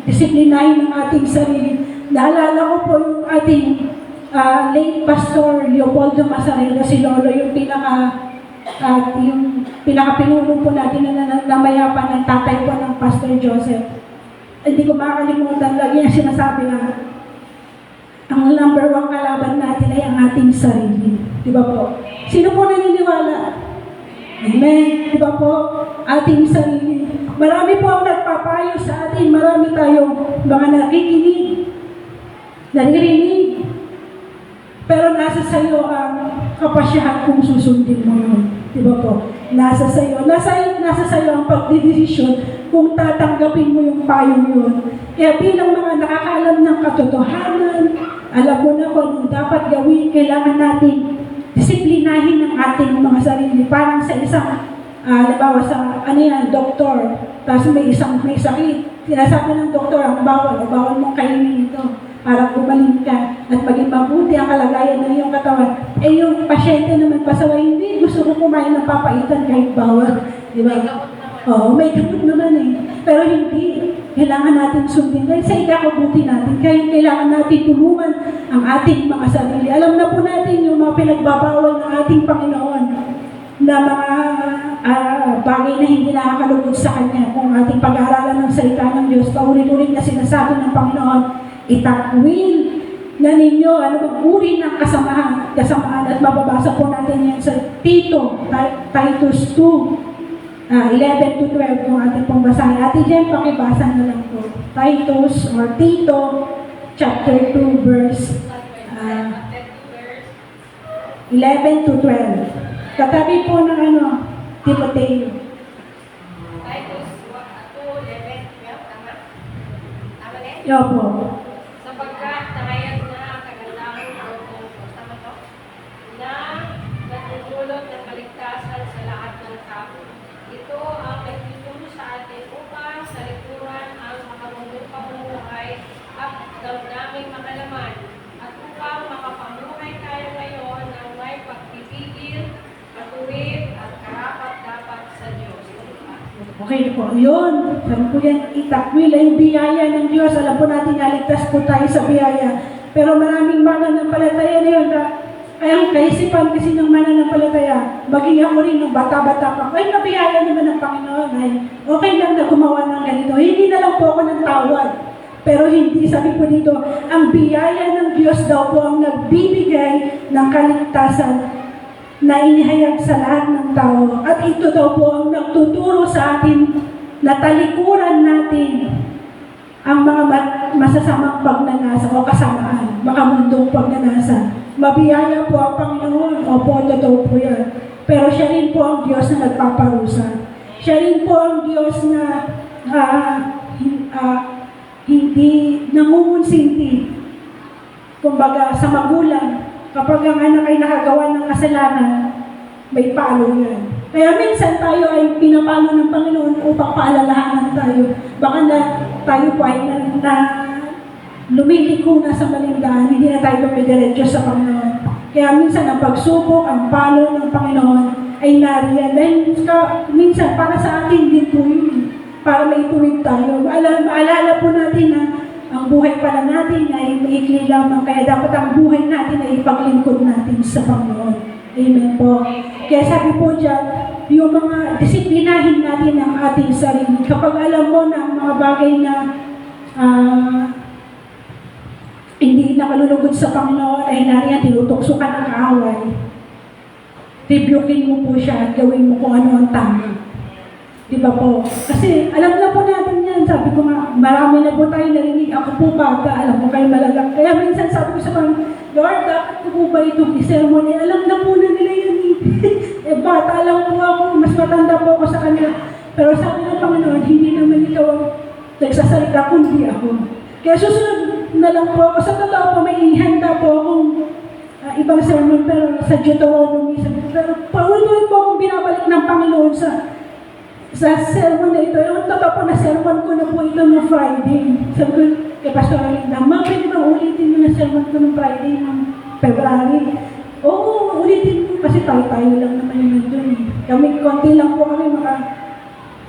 disiplinahin ang ating sarili. Naalala ko po yung ating late Pastor Leopoldo Masarelo, si Lolo, yung pinaka-pinuno po natin na namayapan ng tatay po ng Pastor Joseph. Hindi ko makakalimutan, lagi niya sinasabi na ang number 1 kalaban natin ay ang ating sarili. Di ba po? Sino po naniniwala? Amen. Di ba po? Ating sarili. Marami po ang nagpapayo sa atin. Marami tayong mga nakikinig, naririnig. Pero nasa sayo ang kapasyahan kung susundin mo yun. Di ba po? Nasa sayo. Nasa sayo ang pagdidesisyon kung tatanggapin mo yung payong yun. Kaya bilang mga nakakaalam ng katotohanan, alam mo na kung anong dapat gawin, kailangan natin disiplinahin ang ating mga sarili. Parang sa isang, halimbawa sa, doktor, tapos may sakit. Sinasabi ng doktor, ang bawal mong kainin ito para gumaling ka at maging mabuti ang kalagayan ng iyong katawan. Eh yung pasyente naman pasaway, hindi, gusto ko kumain ng papaitan kahit bawal. Di ba? Oo, may gamot naman eh. Pero hindi. Kailangan natin sundin. Dahil sa ikabubuti natin, kaya kailangan natin tulungan ang ating mga sarili. Alam na po natin yung mga pinagbabawal ng ating Panginoon na mga bagay na hindi nakakalugod sa Kanya. Kung ating pag-aaralan ng salita ng Diyos, paulit-ulit na sinasabi ng Panginoon, itakwil na ninyo, bang uri ng kasamaan at mababasa po natin yan sa Titus 2, 11 to 12 kung ating pong basahin. Ate Jen, pakibasa na lang po. Titus or Tito, chapter 2, verse 11 to 12. Katabi po ng Timoteo. Titus 2:11, tama? Tama din? Yo po. Sapagkat nahayag na ang kagandahan ko, tama to? Na natutulot ng kaligtasan sa lahat ng tao. Ito ang nagtutulong sa atin upang sa likuran ang makamundong pamumuhay at damdaming makalaman at upang makapamuhay tayo ngayon ng may pagpipigil, matuwid at karapat-dapat sa Diyos. Okay po, yun. Sabi po yan, itakwil ay biyaya ng Diyos. Alam po natin, naligtas po tayo sa biyaya. Pero maraming mananampalataya na yun. Ay, ang kaisipan kasi ng mananampalataya, maging ako rin nung bata-bata pa, ay, nabiyaya naman ng Panginoon. Ay, okay lang na gumawa ng ganito. Hindi na lang po ako ng tawad. Pero hindi, sabi po dito, ang biyaya ng Diyos daw po ang nagbibigay ng kaligtasan na inihayag sa lahat ng tao. At ito daw po ang nagtuturo sa atin na talikuran natin ang mga masasamang pagnanasa o kasamaan, makamundong pagnanasa. Mabiyaya po ang Panginoon. Opo, totoo po yan. Pero siya rin po ang Diyos na nagpaparusa. Siya rin po ang Diyos na hindi nangungunsinti. Kumbaga sa magulang, kapag ang anak ay nakagawa ng kasalanan, may palo yan. Kaya minsan tayo ay pinapalo ng Panginoon upang paalalahanan tayo. Baka na tayo po ay na lumiliko na sa malindahan, hindi na tayo dumidiretso sa Panginoon. Kaya minsan ang pagsubok, ang palo ng Panginoon ay nariyan. Dahil minsan para sa atin din po yun, para maituwid tayo. Maalala po natin na ang buhay pala natin ay maikli lamang, kaya dapat ang buhay natin ay ipaglingkod natin sa Panginoon. Amen po. Kaya sabi po dyan, yung mga disiplinahin natin ang ating sarili. Kapag alam mo na ang mga bagay na hindi nakalulugod sa Panginoon ay nariyan, tinutokso ka ng kaaway. Rebukin mo po siya at gawin mo kung ano ang tama. Diba po? Kasi alam na po natin yan. Sabi ko nga, marami na po tayo narinig. Ako po bata, alam mo kayo malalang. Kaya minsan sabi ko sa Panginoon, Lord, dapat ko po ba itong isermon? Alam na po na nila yan eh. Bata lang po ako, mas matanda po ako sa kanila. Pero sabi ng Panginoon, hindi naman ikaw ang nagsasalita, kundi ako. Kaya susunod na lang po ako. Sa totoo po, may ihanda po akong ibang sermon, pero sa Deuteronomy. Pero paulit-ulit po akong binabalik ng Panginoon sa sermon na ito. Yung totoo po na sermon ko na po ito ng Friday. Sabi ko kay Pastor Alinda, pwede ba ulitin mo na sermon ko ng Friday ng February? Oo, ulitin mo kasi tayo-tayo lang naman yung nandun. Kami, konti lang po kami, mga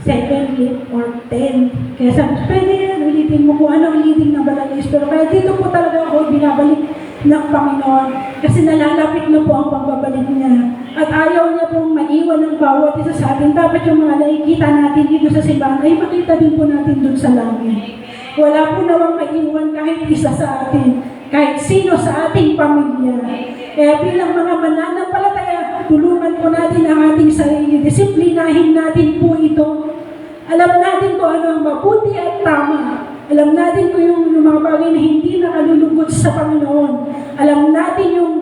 7, 8, or 10. Kaya sabi, pwede yan, ulitin mo kung ano ulitin na balalis. Pero kaya dito po talaga ako binabalik ng Panginoon kasi nalalapit na po ang pagbabalik niya. At ayaw niya pong maiwan ng bawat isa sa atin. Dapat yung mga nakikita natin dito sa simbahan ay makita din po natin dun sa langit. Wala po nawang maiwan kahit isa sa atin, kahit sino sa ating pamilya. Kaya bilang mga mananampalataya, tulungan po natin ang ating sarili. Disiplinahin natin po ito. Alam natin kung ano ang mabuti at tama. Alam natin kung yung mga bagay na hindi nakalulugod sa Panginoon. Alam natin yung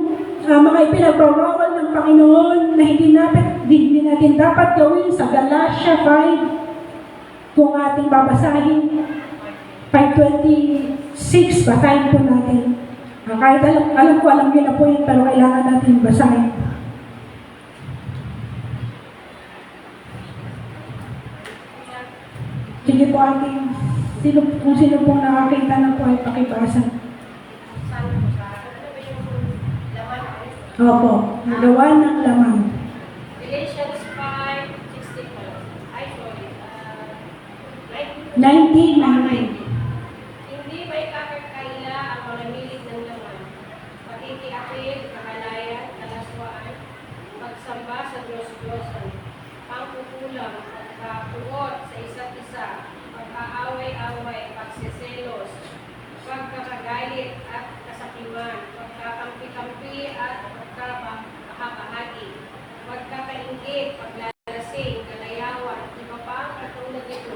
mga ipinagbawal ng Panginoon na hindi natin dapat gawin sa Galatia 5. Kung ating babasahin, 5:26, basahin po natin. Kahit alam ko, alam niyo na po yun, pero kailangan natin basahin. Sige po ating, kung sino pong nakakita na po ay pakibasa. Opo, nagawa ng laman. Galatians 5:16 pala. Ay, sorry. 19:19. Hindi may kakakaila ang mga milit ng laman. Pakikiapid, kakalayan, kalaswaan, pagsamba sa Diyos-Diyosan, pangkukulang, pagkapuot sa isa't isa, pag-aaway-away, pagsiselos, pagkakagalit at kasakiman, pagkakampi-kampi at pagkakahagi, pagkakaingit, paglalasing, kalayawan, iba pa ang katulad nito.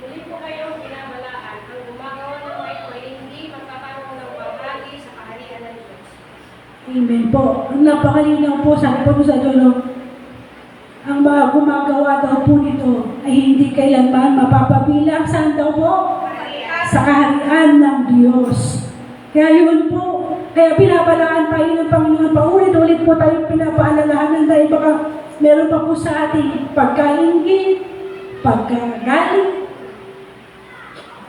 Muli po kayong binabalaan, ang gumagawa ng ito ay hindi magkakaroon ng bahagi sa kaharian ng Diyos. Amen po. Ang napakalinaw po, sabi po sa dulo, ang mga gumagawa daw po nito ay hindi kailanman mapapabilang. Saan daw po? Sa kaharian ng Diyos. Kaya yun po, kaya pinabalaan tayo ng Panginoon. Paulit-ulit po tayo pinapaalalahanan dahil baka meron pa po sa ating pagkaingit, pagkagalit,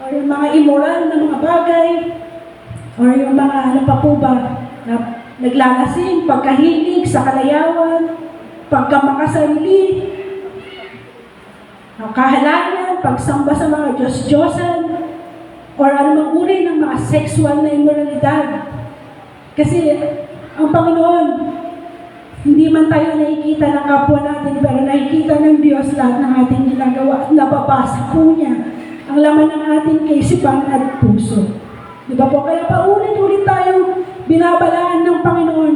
o yung mga immoral na mga bagay, o yung mga ano pa po ba, na naglalasing, pagkahilig sa kalayawan, pagkamakasarili, kahalayan, pagsamba sa mga Diyos-Diyosan, or anumang uri ng mga sexual na immoralidad. Kasi ang Panginoon, hindi man tayo nakikita ng kapwa natin, pero nakikita ng Diyos lahat ng ating ginagawa at nababasa po niya ang laman ng ating kaisipan at puso. Di ba po? Kaya paulit-ulit tayong binabalaan ng Panginoon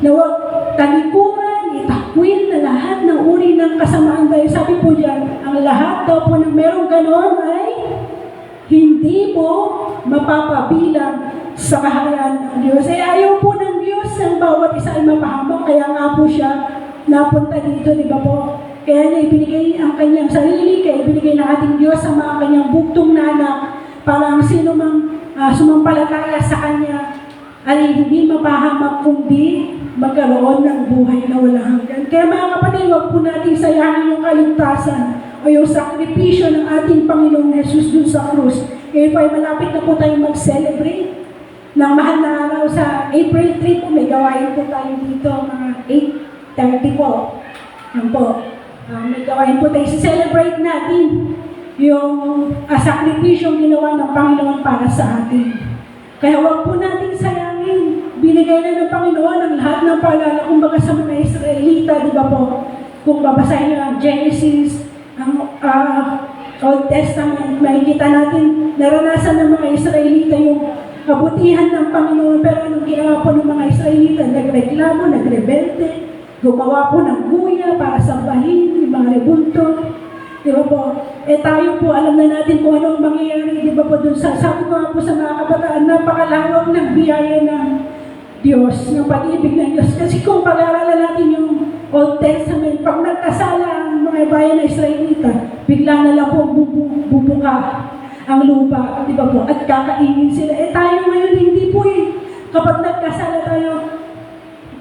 na huwag talikuran, itakwil na lahat ng uri ng kasamaan. Dahil sabi po diyan, ang lahat daw po ng merong ganon ay hindi po mapapabilang sa kaharian ng Diyos. Ay ayaw po ng Diyos ang bawat isa ay mapahamak. Kaya nga po siya napunta dito, di ba po? Kaya niya ibinigay ang kanyang sarili, kaya ibinigay ng ating Diyos ang mga kanyang buktong na anak parang sino mang sumampalataya sa Kanya ay hindi mapahamak kundi magkaroon ng buhay na walang hanggan. Kaya mga kapatid, huwag po natin sayangin yung kaligtasan o yung sakripisyo ng ating Panginoong Jesus dun sa krus. Ngayon po ay malapit na po tayong mag-celebrate ng mahal na araw sa April 3 po. May gawain po tayo dito, mga 8:30 po. Yan po. May gawain po tayo. Celebrate natin yung sakripisyong ginawa ng Panginoon para sa atin. Kaya huwag po natin sayangin. Binigay na ng Panginoon ang lahat ng paalala, kumbaga sa mga Israelita, di ba po? Kung babasahin nyo ang Genesis, ang Old Testament, makikita natin, naranasan ng mga Israelita yung kabutihan ng Panginoon, pero anong ginawa po ng mga Israelita? Nagreklamo, nagrebelde, gumawa po ng guya para sambahin, yung mga rebulto. Di ba po? Tayo po, alam na natin kung ano ang mangyayari, di ba po, dun sa, sabi ko nga po sa mga kabataan, napakalawak ng biyaya ng Diyos, ng pag-ibig ng Diyos. Kasi kung pag-aaralan natin yung Old Testament, pag nagkasala ang mga bayan na Israelita, bigla na lang po bubuka ang lupa, di ba po, at kakainin sila. Tayo ngayon, hindi po kapag nagkasala tayo,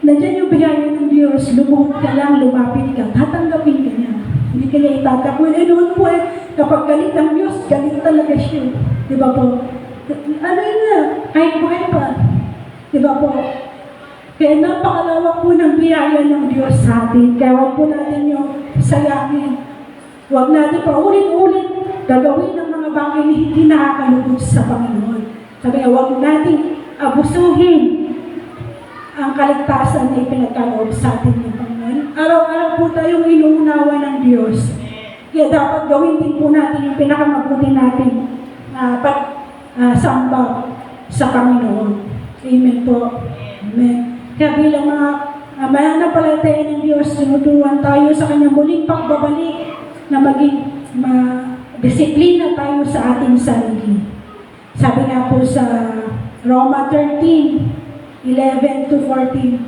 nandiyan yung biyaya ng Diyos, lumuhod ka lang, lumapit ka, tatanggapin ka niya. Hindi ka niya itatakwil. Noon po kapag galit ang Diyos, galit talaga siya. Di ba po? Ano yun na? Kahit buhay pa. Di ba po? Kaya napakalawak po ng biyaya ng Diyos sa atin. Kaya huwag po natin yung sayangin. Huwag natin pa ulit-ulit gagawin ng mga bagay na hindi nakakalugod sa Panginoon. Sabi nga, huwag natin abusuhin ang kaligtasan na ipinagkaloob sa atin ng Panginoon. Araw-araw po tayong inuunawa ng Diyos. Kaya dapat gawin din po natin yung pinakamabuti natin pagsamba sa Panginoon. Amen po. Amen. Kaya bilang mga mananampalataya ng Diyos, sinuturuan tayo sa Kanyang muling pagbabalik na maging disiplina tayo sa ating sarili. Sabi nga po sa Roma 13:11-14,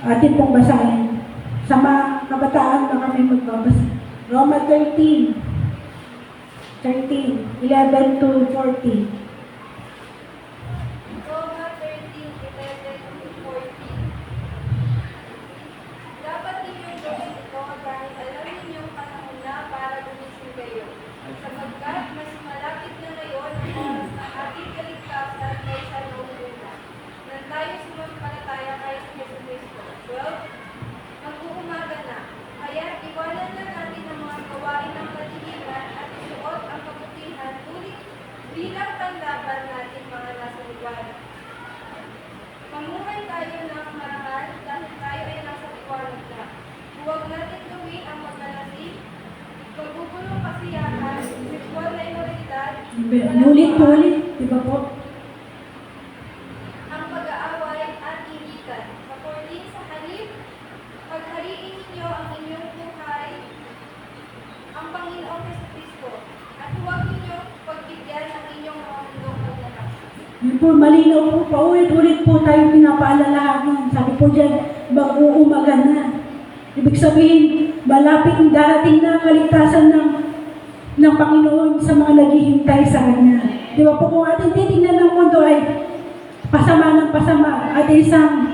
atin pong basahin. Sa mga kabataan na kami magbabasa. Roma 13:11-14. Roma 13:11-14. Dapat ninyong gawin ito dahil alam ninyong panahon na para gumising kayo. Sapagkat mas malapit na ngayon ang oras ng ating kaligtasan kaysa noong una. Nang tayo sumampalataya kay Jesucristo. 12. Mag-uumaga na. Kaya iwanan na natin ang mga gawain ng katiliran at isuot ang kabutihan ulit bilang tanglaban natin mga nasa liwanag. Mamuhay tayo ng marahan dahil tayo ay nasa liwanag na. Huwag natin gawin ang maglalasing, pagbubulong kasiyahan, sexual na imoralidad, Ulit-ulit, di ba po? ang pag-aaway at initan. Sapagkat sa halip, paghariin ninyo ang inyong buhay, ang Panginoong Jesucristo, at huwag ninyo pagbigyan ang inyong mga mundong paglakas. Yun po, malinaw po, paulit-ulit po tayo pinapaalalahanan. Sabi po dyan, mag-uumaga na. Ibig sabihin, malapit darating na ang kaligtasan ng Panginoon sa mga naghihintay sa Kanya. Di ba po, kung ating titingnan ng mundo ay pasama ng pasama at isang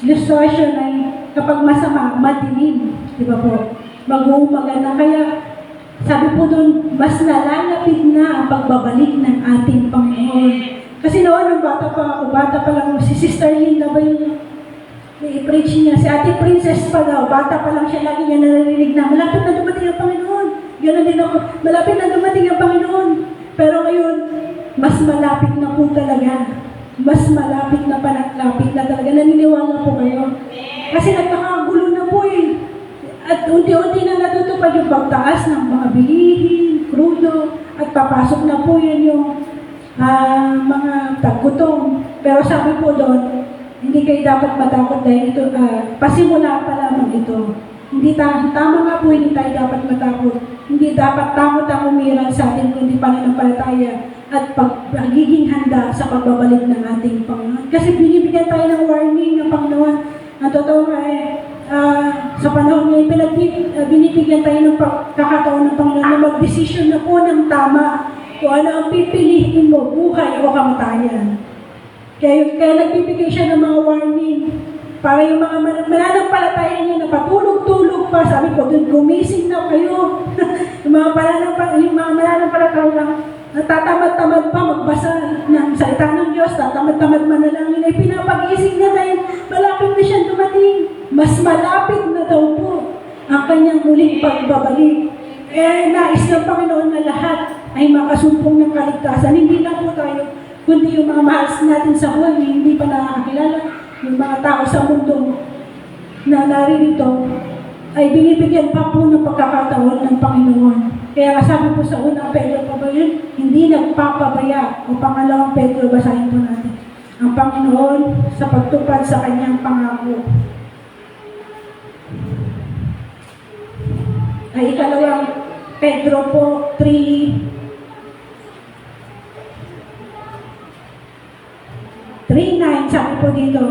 illustration ay kapag masama, madilim. Di ba po? Mag-uumaga na. Kaya sabi po doon, mas nalalapit na ang pagbabalik ng ating Panginoon. Kasi noon, nung bata pa lang, si Sister Linda ba yung i-preach niya? Si Ate Princess pa daw, bata pa lang siya, lagi niya naririnig na, malapit na dumating ang Panginoon. Ganoon din ako, malapit na dumating ang Panginoon. Pero ngayon, mas malapit na po talaga. Mas malapit na palapit na talaga. Naniniwala po kayo. Kasi nagkakagulo na po eh. At unti-unti na natutupad yung pagtaas ng mga bilihin, krudo, at papasok na po yan yung mga tagutong. Pero sabi po doon, hindi kayo dapat matakot dahil ito, pasimula pa lamang ito. Hindi tama nga po, hindi tayo dapat matakot. Hindi dapat takot ang umiral sa atin, kundi pananampalataya at pagiging handa sa pagbabalik ng ating Panginoon. Kasi binibigyan tayo ng warning ng Panginoon. Ang totoo nga sa panahon ngayon, binibigyan tayo ng pagkakataon ng Panginoon na mag-desisyon na po ng tama kung ano ang pipiliin mo, buhay o kamatayan. Kaya nagbibigay siya ng mga warning para yung mga mananampalataya niya na patulog-tulog pa, sabi ko, gumising na kayo. yung mga mananampalataya lang, natatamad-tamad pa magbasa ng salita ng Diyos, tatamad-tamad manalangin, ay pinapagising na dahil malapit na siya dumating. Mas malapit na daw po ang kanyang muling pagbabalik. Nais ng Panginoon na lahat ay makasumpong ng kaligtasan. Hindi lang po tayo, kundi yung mga mahal natin sa buhay, hindi pa nakakilala, yung mga tao sa mundo na naririto, ay binibigyan pa po ng pagkakataon ng Panginoon. Kaya sabi po sa unang Pedro pa ba yun, hindi nagpapabaya. O pangalawang Pedro, basahin po natin. Ang Panginoon sa pagtupad sa kanyang pangako. Ay ikalawang Pedro po 3:9, sabi po dito,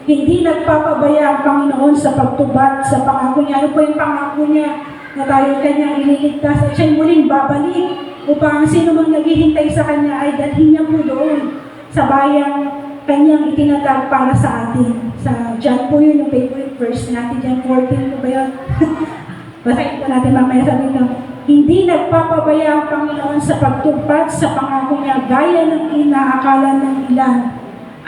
hindi nagpapabaya ang Panginoon sa pagtubad sa pangako niya. Ano po yung pangako niya? Na tayo kanyang ililigtas at siya'y muling babalik upang sino mang naghihintay sa kanya ay dalhin niya po doon sa bayang kanyang itinatag para sa atin. Sa John po yun, yung favorite verse natin, John 14 po ba yun? Basahin po natin mamaya, sabi ko, hindi nagpapabaya ang Panginoon sa pagtupad sa pangako niya gaya ng inaakala ng ilan.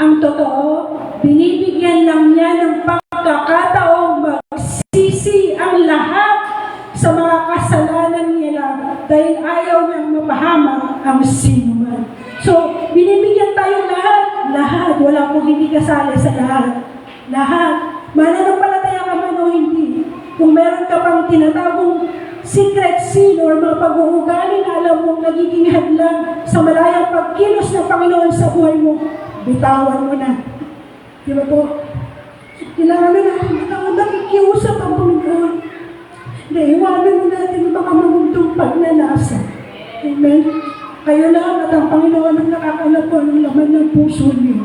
Ang totoo, binibigyan lang niya ng pagkakataong magsisi ang lahat sa mga kasalanan nila dahil ayaw niyang mapahamak ang sinuman. So, binibigyan tayo lahat. Wala pong hindi kasali sa lahat. Lahat. Mananampalataya ka man o hindi. Kung meron ka pang tinatagong secret sin or mga pag-uugali na alam mong nagiging hadlang sa malayang pagkilos ng Panginoon sa buhay mo, bitawan mo na. Di ba po? Kailangan na natin bitawan, nakikiusap ang Panginoon. Naiwanan mo natin baka mamuntong pagnanasa. Amen? Kayo lang at ang Panginoon ang nakakalap po ng laman ng puso niyo.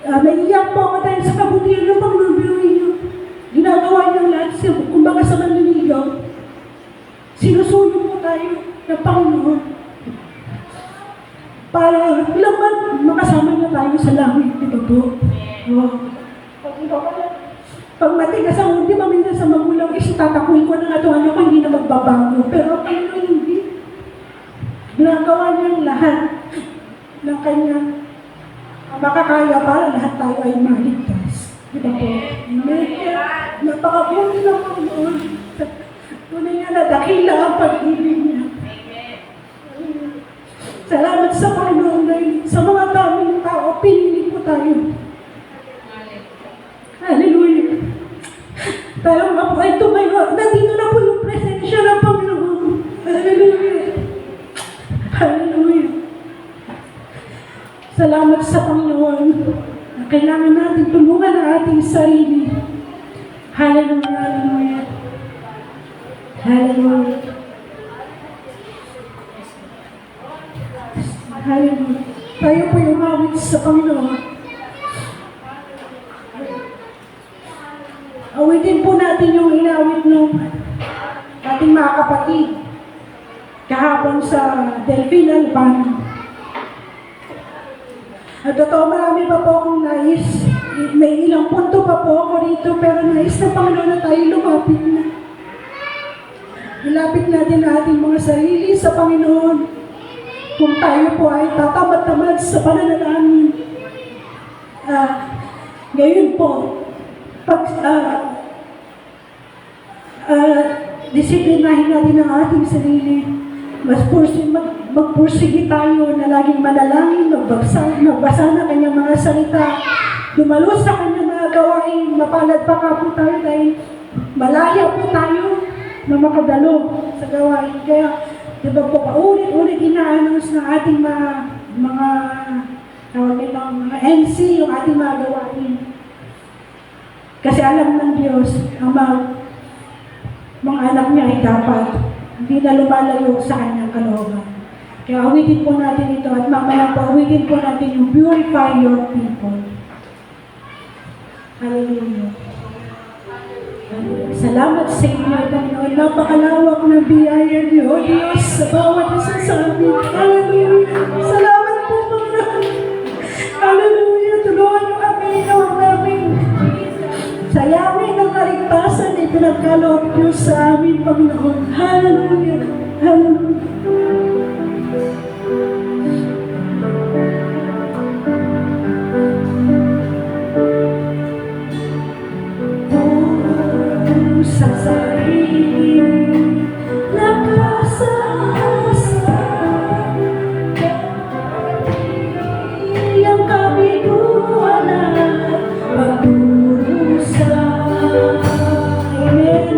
Naiiyak po ako dahil sa kabutihan ng Panginoon niyo. Ginagawa niyo lahat siya. Kumbaga sa manliligaw, sinusunod mo tayo ng Panginoon para laman makasama niya tayo sa langit. Ito po. Pag matigas ang hindi maminsan sa magulang, tatakuin ko na atuhan ako, hindi na magbabago. Pero ang Panginoon hindi. Ginagawa niya ang lahat ng kanyang makakaya para lahat tayo ay maligtas. Ito po. Amen. Napakabuti ng Panginoon. Tunay nga na dakila ang pag-ibig niya. Salamat sa Panginoon dahil sa mga daming tao, pinili po tayo. Hallelujah. Tayo nga po ay tumayo. Nandito na po yung presensya ng Panginoon. Hallelujah. Hallelujah. Salamat sa Panginoon. Kailangan natin tulungan ang ating sarili. Hallelujah. Hallelujah. Hallelujah. Hallelujah. Tayo po yung awit sa Panginoon. Awitin po natin yung inawit ng ating mga kapatid kahapon sa Delphine Albano. At totoo, marami pa po akong nais. May ilang punto pa po ako rito, pero nais na Panginoon na tayo lumapit na. Ilapit natin ang ating mga sarili sa Panginoon. Kung tayo po ay tatamad-tamad sa pananalangin. Ngayon po, disiplinahin natin ang ating sarili. Magpursige tayo na laging manalangin, magbasa na kanyang mga salita, lumalos sa kanyang mga gawain, mapalad pa ka po tayo dahil malaya po tayo na makadalo sa gawain. Kaya, diba po, paulit-ulit ina-announce ng ating mga MC, yung ating mga gawain. Kasi alam ng Diyos, ang mga anak niya ay dapat hindi na lumalayo sa kanyang kalooban. Kaya awitin po natin ito at mamaya po awitin po natin yung purify your people. Hallelujah. Salamat sa inyo, Panginoon. Napakalawak ng biyaya niyo, O Diyos, sa bawat isa sa amin. Hallelujah. Salamat po, Panginoon. Hallelujah. Tulungan niyo kami, Lord, namin. Sayangin ang kaligtasan na ipinagkaloob niyo sa amin, Panginoon. Hallelujah. Hallelujah. Sa sarili, nakasasan, ang kabiguan at pagdurusa. Amen.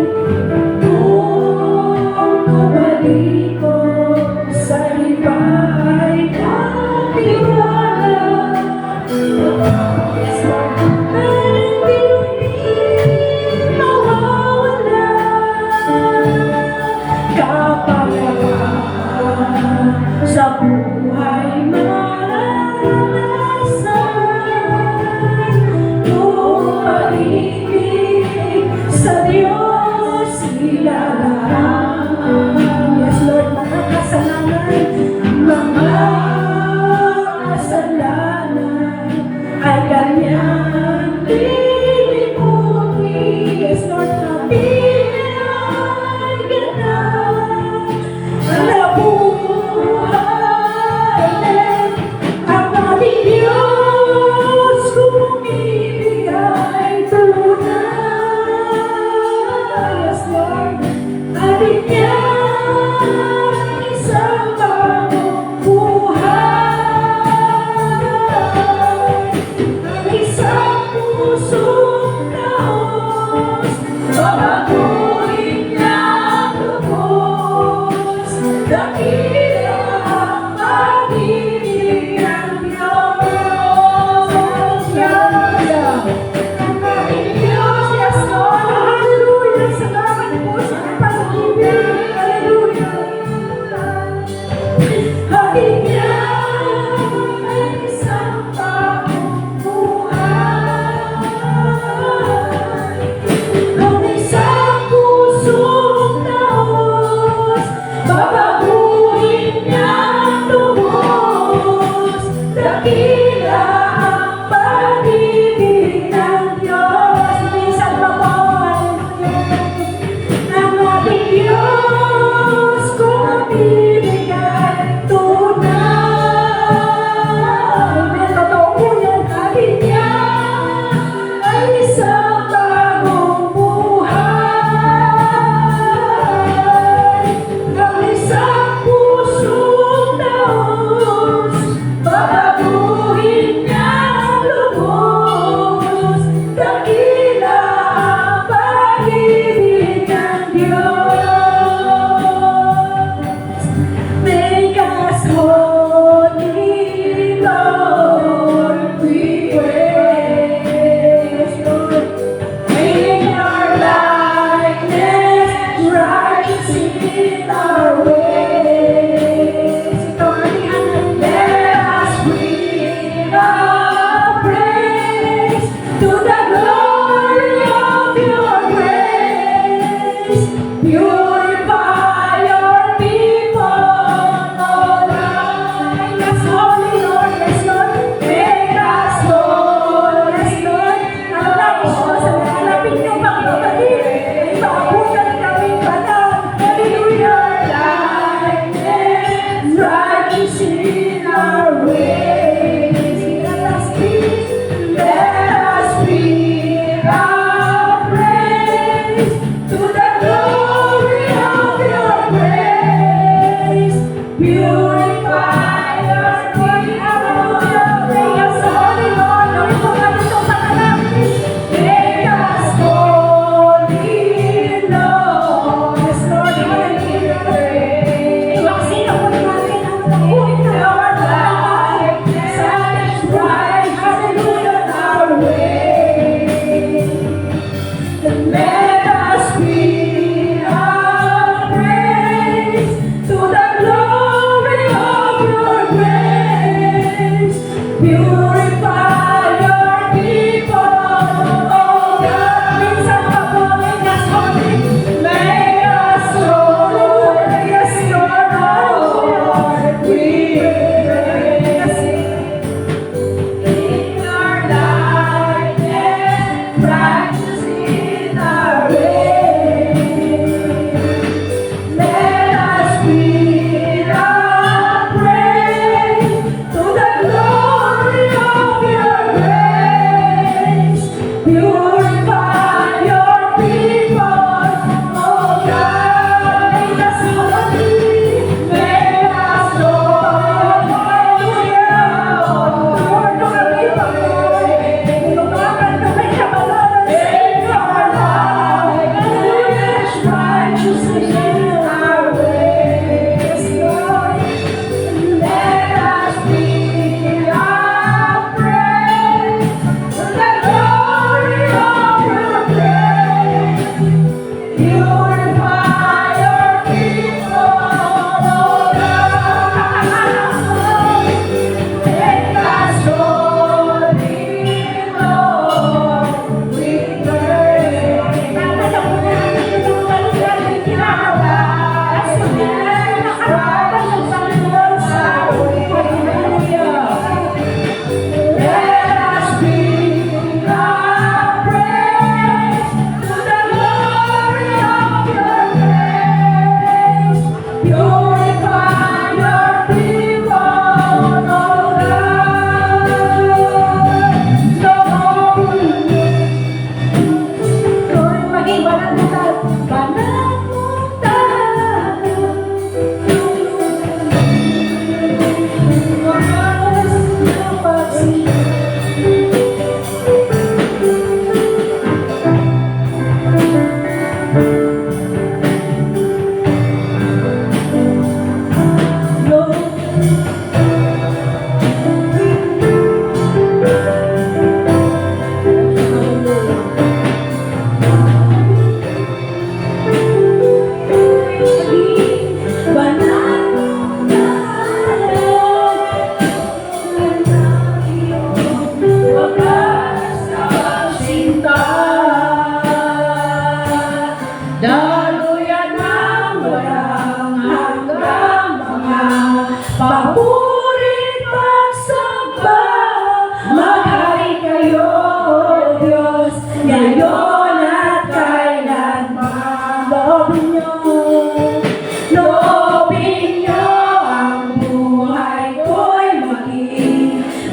Kung kabalik ko sa iba ay katiwala, sa buhay maranasan, kung pag-ibig sa Diyos ilalaan. Yes, Lord, mga kasalanan ay Kanyang lilimutin. Yes, Lord, kami ay ganap na buhay. Ang ating Diyos kung ibigay tunay. Yes, Lord, ating niya isang bagong buhay. Ang isang pusong taos, babaguhin niya ang lubos. Dakila ang pag-ibig ng Diyos. Hallelujah. Ang ating Diyos, yes, Lord. Hallelujah. Salamat po sa pag-ibig. Hallelujah. Ating niya ay isang bagong buhay. Ang isang pusong taos, babaguhin niya ang lubos. Dakila ang pag-ibig ng Diyos. Minsan pa po, ang ating Diyos kung ibigay tunay. May totoo po yan, ating niya ay isang bagong buhay. Ang isang pusong taos, babaguhin niya ang lubos. Dakila ang pag-ibig ng Diyos. Make us holy, Lord, we pray. Lord, make our likeness rise in our ways. Let us bring our praise to the glory of your grace. Purify your people, all right. Yes, holy Lord, yes, Lord. Make us whole, yes, Lord. Ang nais ko sa lalapit niyo, Panginoon, ay maabutan kami banal. Hallelujah. Likeness, righteous in our ways. Let us bring our praise to the glory of your grace. Purify your people. Make us holy, Lord. Gawin mo nga dito sa kanang. Make us holy, Lord. Yes, Lord. Hallelujah. Iwaksina po natin ang tabuhin na our likeness. Right. Hallelujah. Our way. Let us bring our praise to the glory of your grace. Purify your people, oh God. Minsan pa po, may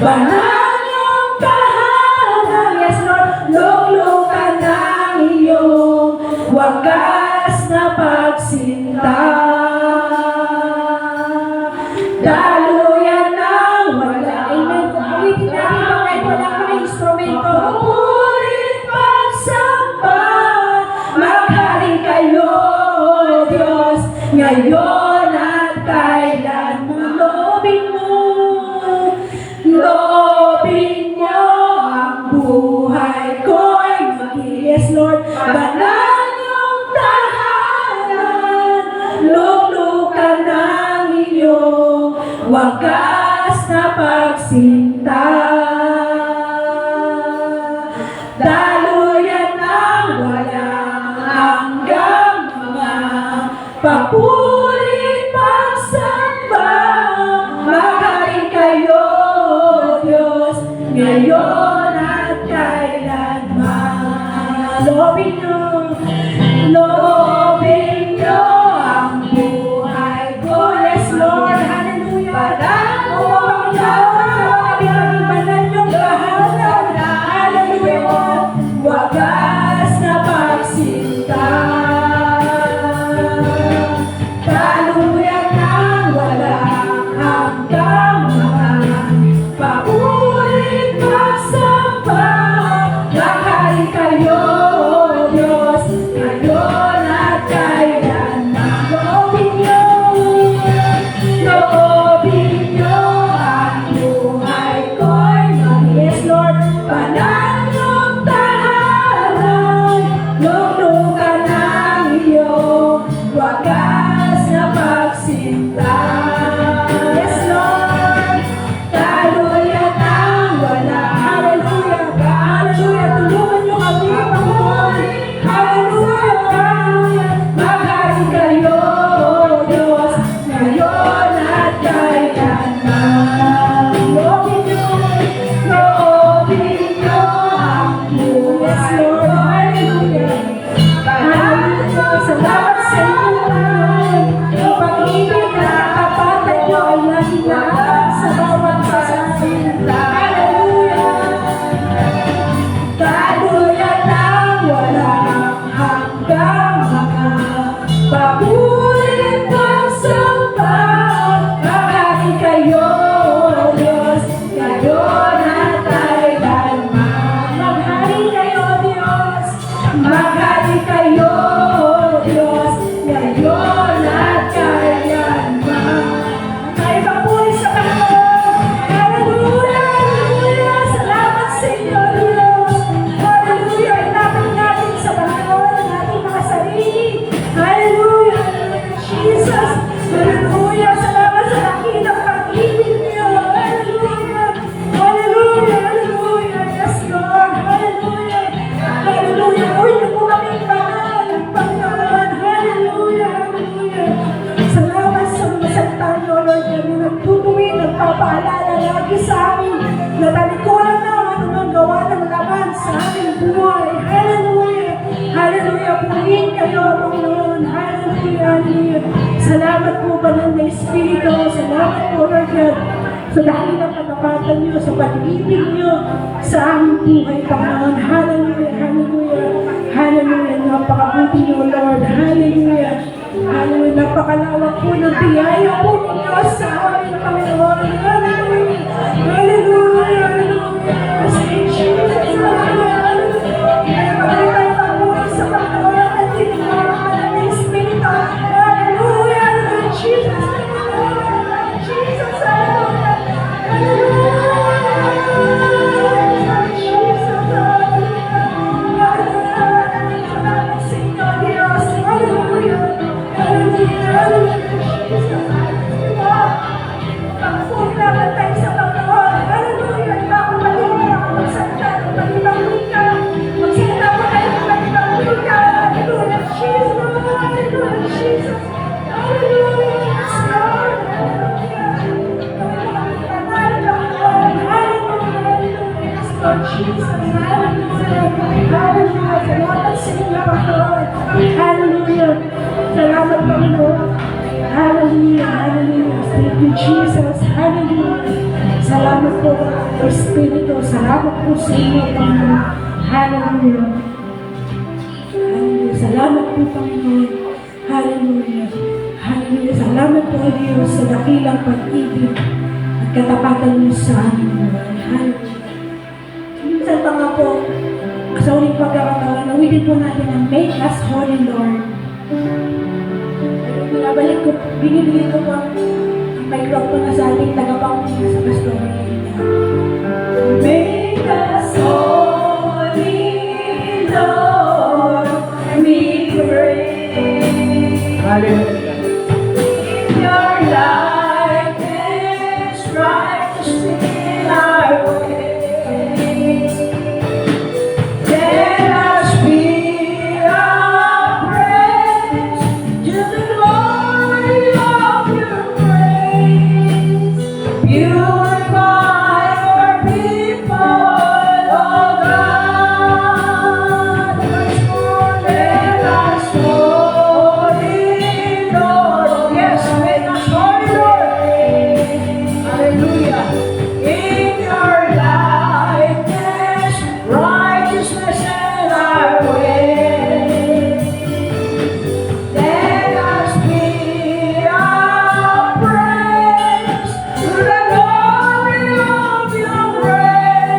Banal yung tahanan, yes Lord, luklukan ng iyong wagas na pagsinta. Daluyan ng wala. Amen. Kung awitin natin mga kahit wala ka ng instrumento. Purit pagsamba, maghari kayo, Diyos, ngayon at kailanman. Loobin mo, loobin mo ang buhay ko'y mag-yes, Lord. Banal yung tahanan, luklukan ng iyong wagas na pagsinta. Daluyan ng walang hanggang mga papurit pagsamba. Maghari kayo, Diyos, ngayon at kailanman. Loobin nyo, loobin nyo ang buhay ko. Yes, Lord, hallelujah. Banal yung tahanan, hallelujah. Wagas na pagsinta. Daluyan ng walang hanggang mga paulit pagsamba. Maghari kayo, Diyos, ngayon at kailanman. Loobin nyo, loobin nyo ang buhay ko'y mag-yes, Lord. Banal yung tahanan, luklukan ng iyong wagas na pagsinta. Yes, Lord. Daluyan ng wala. Hallelujah. Hallelujah. Tulungan niyo kami, Panginoon. Hallelujah. Hallelujah. Maghari kayo, Diyos, ngayon at kailanman. Loobin niyo, loobin niyo ang buhay. Yes, Lord. Hallelujah. Hallelujah. Salamat sa inyo, Panginoon. Ang pag-ibig at katapatan niyo ay laging lahat sa bawat isa sa amin. Hallelujah. Daluyan ng walang hanggang mga papurit pagsamba. Maghari kayo, Diyos, ngayon at kailanman. Maghari kayo, Diyos. Maghari kayo, Diyos, ngayon at kailanman. May papuri sa Panginoon. Hallelujah, hallelujah. Salamat sa inyo, Diyos. Hallelujah. Inapit natin sa Panginoon ang ating mga sarili. Hallelujah, hallelujah, Jesus. Hallelujah. Salamat sa dakilang pag-ibig niyo. Hallelujah. Hallelujah, hallelujah. Yes, Lord. Hallelujah. Hallelujah. Uy, niyo po kaming banal, Panginoon. Hallelujah, hallelujah. Salamat sa mga salita niyo, Lord, na nagtutuwid, nagpapaalala lagi sa amin na talikuran na ang anumang gawa ng laman sa aming buhay. Hallelujah. Hallelujah. Purihin kayo, Panginoon. Hallelujah, hallelujah. Salamat po, Banal na Espiritu. Salamat po, Lord God, sa dakilang katapatan niyo, sa pag-ibig niyo sa aming buhay, Panginoon. Hallelujah, hallelujah. Hallelujah. Napakabuti niyo, Lord. Hallelujah. Hallelujah. Napakalawak po ng biyaya po ninyo sa amin, Panginoon. Hallelujah. Hallelujah. Hallelujah. Jesus. Hallelujah. Hallelujah. Pagpuri sa Panginoon at tinawag ng Espiritu. Hallelujah. Hallelujah. Jesus. Jesus. Hallelujah. Hallelujah. Jesus. Salamat sa inyo, Diyos. Hallelujah. Hallelujah. Hallelujah. Jesus. Hallelujah. Pagpuri naman tayo sa Panginoon. Hallelujah. Iba ako malimit ako magsalita ng malibang wika. Magsalita ko tayo ng malibang wika. Hallelujah. Jesus. Hallelujah. Jesus. Hallelujah. Yes, Lord. Hallelujah. Lord Jesus, hallelujah, hallelujah, salamat sa inyo, Panginoon, hallelujah, salamat, Panginoon, hallelujah, hallelujah, thank you, Jesus, hallelujah, Salamat po, Espiritu. Salamat po sa inyo, Panginoon. Hallelujah. Hallelujah. Salamat po, Panginoon. Hallelujah. Hallelujah. Salamat po, Diyos, sa dakilang pag-ibig at katapatan mo sa amin, Lord. Hallelujah. Minsan pa nga po, sa uling pagkakataon, nawitin po natin ang Make Us Holy, Lord. Binabalik ko, binibigay ko po ang microphone na sa ating tagapanguna sa pastoral. Make us holy, Lord, we pray. Hallelujah. In your likeness, righteousness in our ways. Let us be a praise to the glory of your praise. Purify your people, oh God. Let us holy, Lord. Yes, make us holy, Lord. Hallelujah. In your likeness, righteousness in our way. Let us be a praise to the glory of your grace.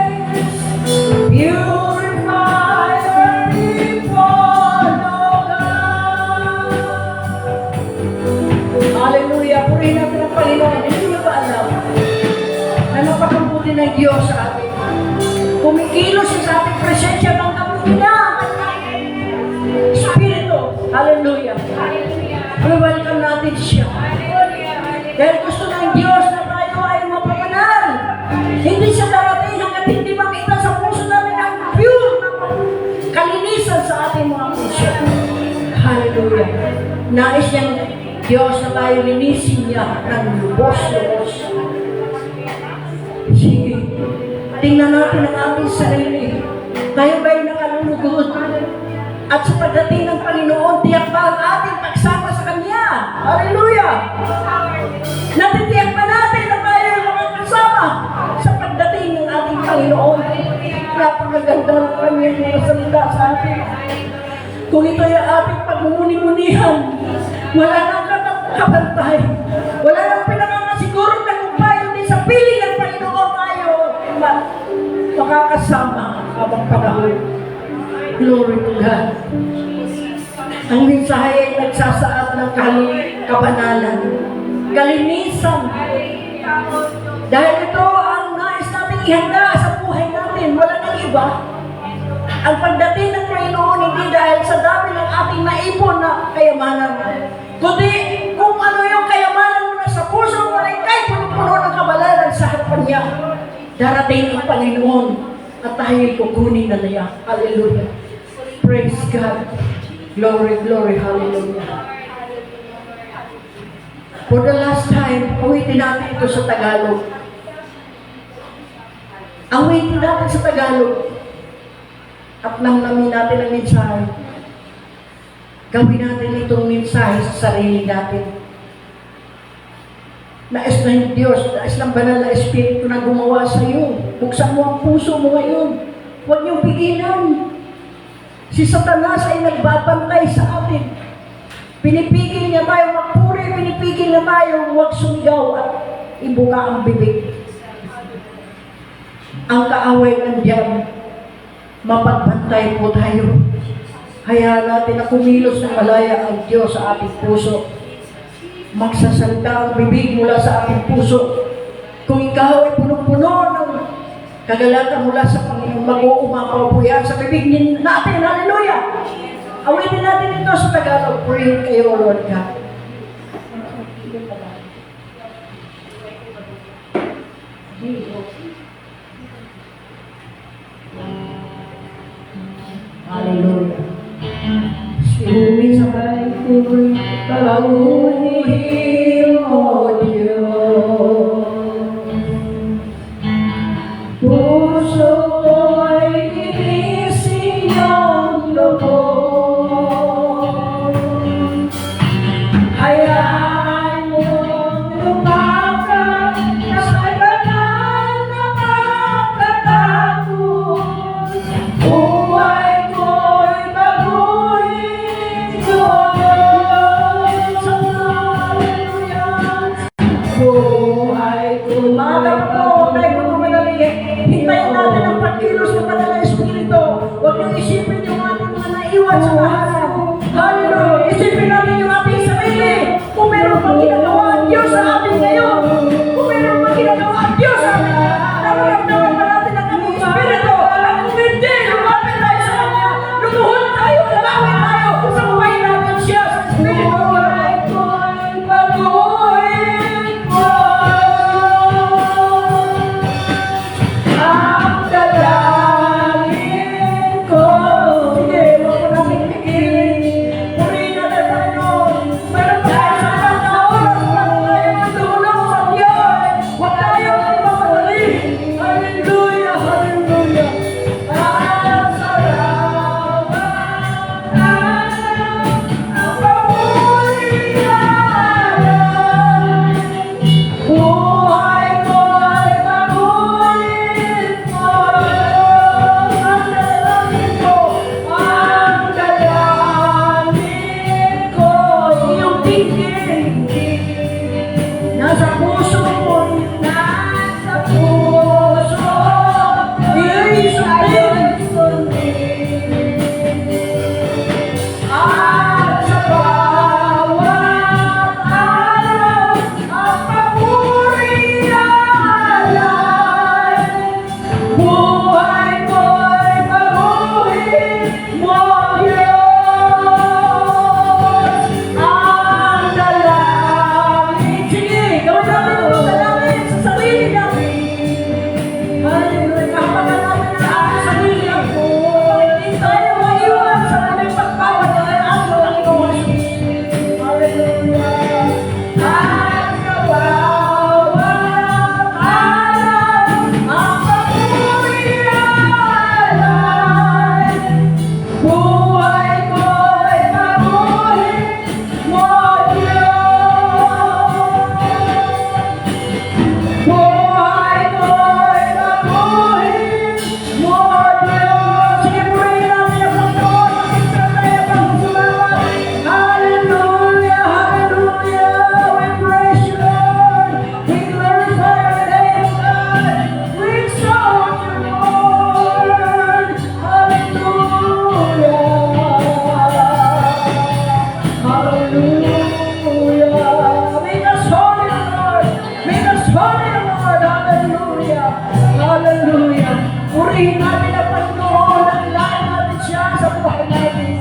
Purify your people, oh God. Hallelujah. Purihin natin ang Panginoon. Hindi niyo ba alam na napakabuti ng Diyos sa atin? Kumikilos siya sa ating presensya ng kabuti niya. Espiritu. Hallelujah. We welcome natin siya. Dahil gusto ng Diyos na tayo ay mapapanal. Hindi siya darating hanggat hindi makita sa puso namin ang pure na kalinisan sa ating mga puso. Hallelujah. Nais niyang Diyos na tayo linisin niya ng lubos-lubos. Sige. Tingnan natin ang ating sarili. Tayo ba'y nakalulugod? At sa pagdating ng Panginoon, tiyak ba ang ating pagsama sa Kanya? Hallelujah! Natitiyak ba natin na tayo ay makakasama sa pagdating ng ating Panginoon? Napakaganda ng Kanyang mga salita sa atin. Kung ito ay ating pagmumuni-munihan, wala nang kapantay. Wala nang pinangangasigurong tagumpay, hindi sa piling ng Panginoon tayo makakasama habang panahon. Glory to God. Ang mensahe ay nagsasaad ng kabanalan, kalinisan. Dahil ito ang nais natin ihanda sa buhay natin. Wala nang iba. Ang pagdating ng Panginoon hindi dahil sa dami ng ating naipon na kayamanan, kundi kung ano yung kayamanan mo na sa puso mo ay kay puno-puno ng kabalaran sa harapan niya. Darating ang Panginoon at tayo'y kukunin na niya. Hallelujah. Praise God. Glory, glory, hallelujah. For the last time, awitin natin ito sa Tagalog. Awitin natin sa Tagalog. At namnamin natin ang mensahe. Gawin natin itong mensahe sa sarili natin. Nais ng Diyos, nais ng banal na Espiritu na gumawa sa iyo. Buksan mo ang puso mo ngayon. Huwag niyong pigilan. Si Satanas ay nagbabantay sa atin. Pinipigil niya tayo magpuri, pinipigil niya tayo huwag sumigaw at ibuka ang bibig. Ang kaaway nandiyan, mapagbantay po tayo. Hayaan natin na kumilos ng malaya ang Diyos sa ating puso. Magsasalita ang bibig mula sa ating puso. Kung ikaw ay punong-puno ng kagalatan mula sa Panginoon, mag-uumapaw po yan sa bibig natin. Hallelujah! Awitin natin ito sa Tagalog. Pray kayo, Lord God. Hallelujah. Sumibay ko'y pauhin mo, Diyos. Puso ko'y linisin iyong loob. Hayaan mo lumakad na sa banal ang dalangin ko. Sige, huwag mo namin pigilan. Purihin natin, Panginoon. Meron tayo sa lahat na oras. Meron tayo matulong sa Diyos. Huwag tayo magmamadali. Hallelujah, hallelujah. Ang salamat ang pamumulian. Buhay ko'y pagulit mo. Ang dalangin ko, ang dalangin ko. Iyong tingin, nasa puso mo, nasa puso. Iyong sundin. At sa bawat araw, ang papuriyalan. Buhay ko'y paguhin mo, Diyos. Ang dalangin. Sige, gawin natin ang dalangin sa sarili natin. Hallelujah. Kapag natin ang sarili ako, hindi tayo maiwan sa aming pagkawad ng ang Panginoon. Hallelujah. At sa bawat araw, ang papuriyalan. Buhay ko'y paguhin mo, Diyos. Buhay ko'y paguhin mo, Diyos. Sige, purihin natin ang Panginoon. Magkita tayo pang sumama. Hallelujah, hallelujah. We praise you, Lord. We glorify your name, God. We exalt you, Lord. Hallelujah. Hallelujah. Make us holy, Lord. Make us holy, Lord. Hallelujah. Hallelujah. Purihin natin ang Panginoon. Naglaan natin siya sa buhay natin.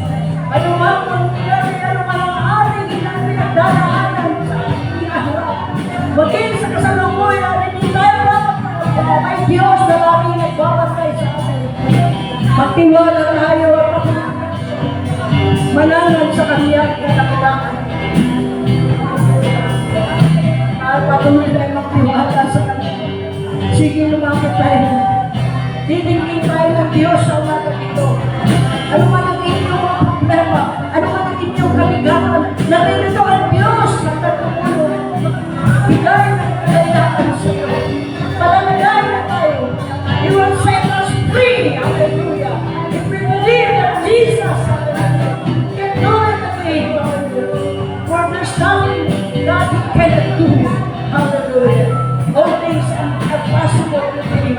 Ano man mangyari, ano man ang ating pinagdadaanan sa ating inaharap. Maging sa kasalukuyan, hindi tayo dapat may Diyos na laging nagbabantay sa atin. Magtiwala tayo at manangan sa kanyang kalakalaan. At patuloy tayo magtiwala sa kanya. Sige, lumapit tayo. Didingin tayo ng Diyos sa umaga ito. Ano man ang inyong mga problema, ano man ang inyong kabigatan, naririto ang Diyos sa katulong. Bigay ng kalayaan sa iyo. Palalagay na tayo. You will set us free. Hallelujah. If we believe that Jesus, hallelujah, can do anything, hallelujah. For there's nothing that He cannot do. Hallelujah. All things are possible to Him.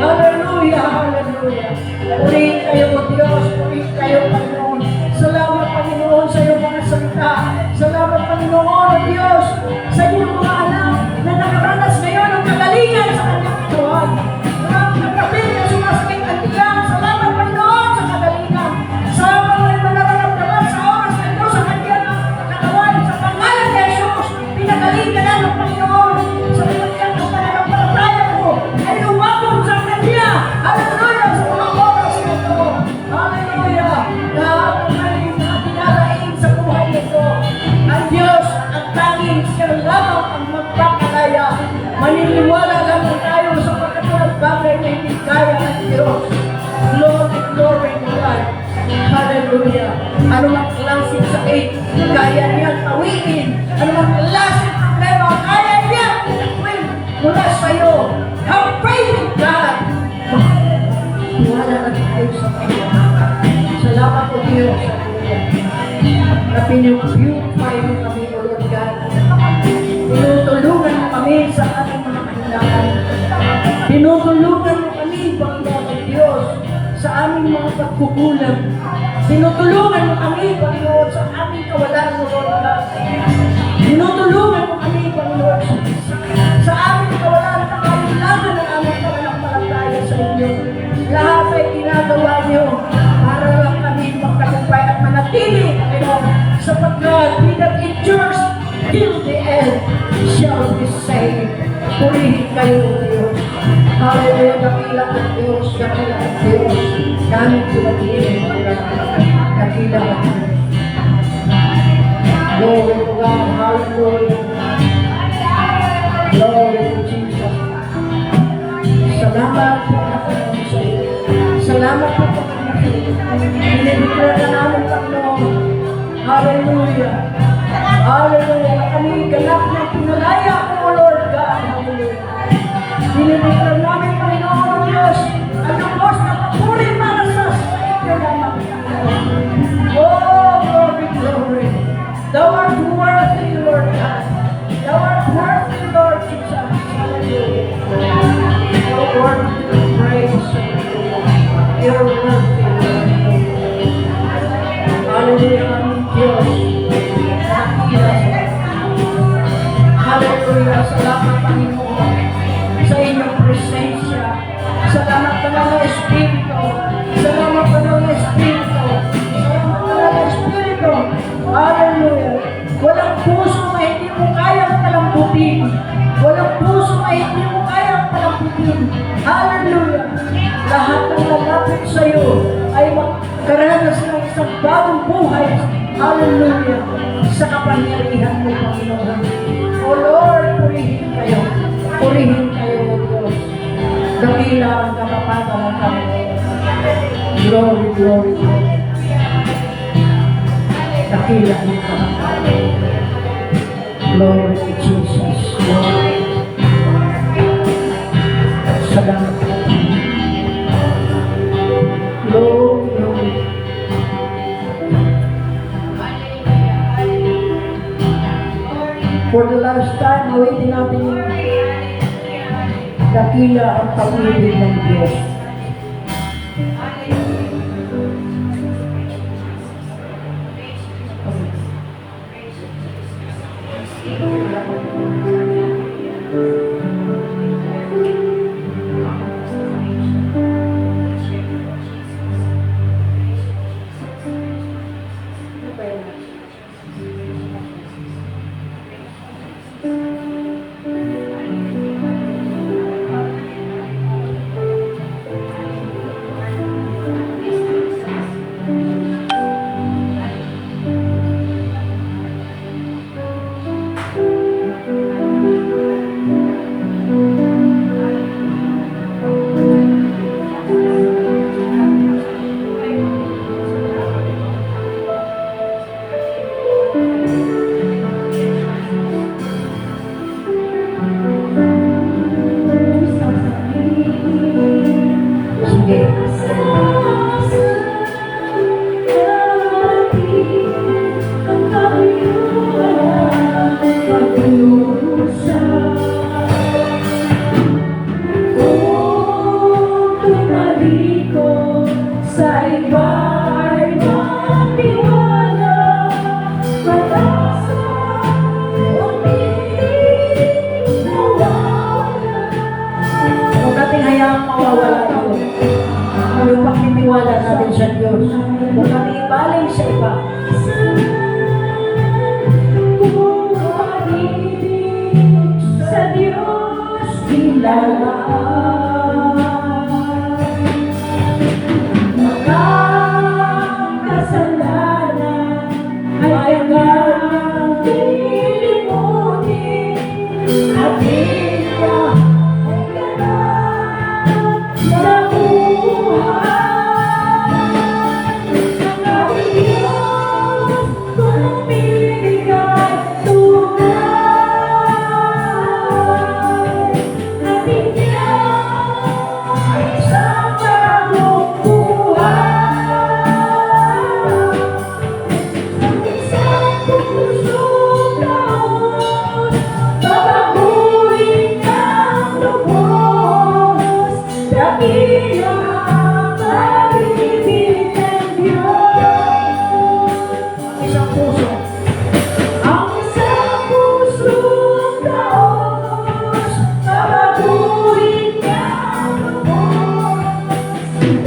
Hallelujah, hallelujah. Purihin kayo, O Diyos. Purihin kayo, Panginoon. Salamat, Panginoon, sa iyong mga salita. Salamat, Panginoon, O Diyos, sa iyong mga anak na nakaranas ngayon ng kagalingan sa kanyang katawan. Salamat ng kapit na sumasakit ang tiyan. Salamat, Panginoon, sa kagalingan. Salamat na yung nararamdaman sa oras na ito sa kanyang katawan. Sa pangalan ni Jesus, pinagaling ka na ng Panginoon. Sa kanyang pananampalataya mo ay lumabog sa kanya. Hallelujah, sa mga oras na ito. Hallelujah. Lahat ng maling na dinaraing sa buhay nito. Ang Diyos, ang tanging siya lamang ang magpakalaya. Maniniwala lang tayo sa pagkatulang bagay na hindi kaya ng Diyos. Glory, glory to God. Hallelujah. Ano mang klaseng sakit, kaya niyang tawiin. Ano mang klaseng problema, kaya niyang tawiin mula sa'yo. Have faith in God. Wala na tayo sa Panginoon. Salamat po Diyos sa Panginoon. Na pinag-beautify mo kami, O Lord God. Tinutulungan mo kami sa ating mga kahilangan. Tinutulungan mo kami, Panginoon Diyos, sa aming mga pagkukulang. Tinutulungan mo kami, Panginoon, sa aming kawalan, O Lord God. Tinutulungan mo kami, Panginoon, sa aming kawalan, sa kailangan ng aming pananampalataya sa inyo. Lahat ay ginagawa niyo para lang kami magkatagumpay at manatili, Panginoon, sapagkat he that endures till the end shall be saved. Purihin kayo, Diyos. Hallelujah. dakila ang Diyos, dakila ang Diyos. Gamit pinag-iin ang dakila ang Diyos. Glory to God, hallelujah. Glory to Jesus. Salamat po Panginoon sa iyo. Salamat po Panginoon sa iyo. Dinideklara na namin Panginoon. Hallelujah. Hallelujah. Kami ganap na pinalaya ko, Lord God. Hallelujah. Dinideklara namin Panginoon ang Diyos. Ang Diyos na papuri para sa iyo lamang. Oh, glory, glory. Thou art worthy, Lord God. Thou art worthy, Lord Jesus. Hallelujah. You're worthy to be praised. You're worthy, Lord. Hallelujah, aming Diyos. Hallelujah. Salamat, Panginoon, sa inyong presensya. Salamat, Panginoon Espiritu. Salamat, Panginoon Espiritu. Salamat, Panginoon Espiritu. Hallelujah. Walang puso na hindi mo kayang talambutin. Walang puso na hindi mo kayang talambutin. Hallelujah. Lahat ng lalapit sa iyo ay magkaranas ng isang bagong buhay. Hallelujah. Sa kapangyarihan mo, Panginoon. O Lord, purihin kayo. Purihin kayo, O Diyos. Dakila ang kapapatan ng Panginoon. Glory, glory, glory. Dakila ang kapapatan. Glory to Jesus. Glory. Salamat po. Glory, glory. For the last time, awitin natin yung dakila ang pag-ibig ng Diyos. Pagtitiwala natin sa Diyos. Kung kami ibaling sa iba. Sa Diyos nilalaan. Makakasalanan ay hanggang tilimutin at iba ay ganap na buhay. Ang Diyos kung bibigay tunay na bigyan sa bagong buhay. Isang pusong taon, babaguhin ang lubos, dakilang pag-ibig ng Diyos. Isang puso. Ang isang pusong taon, babaguhin ang lubos,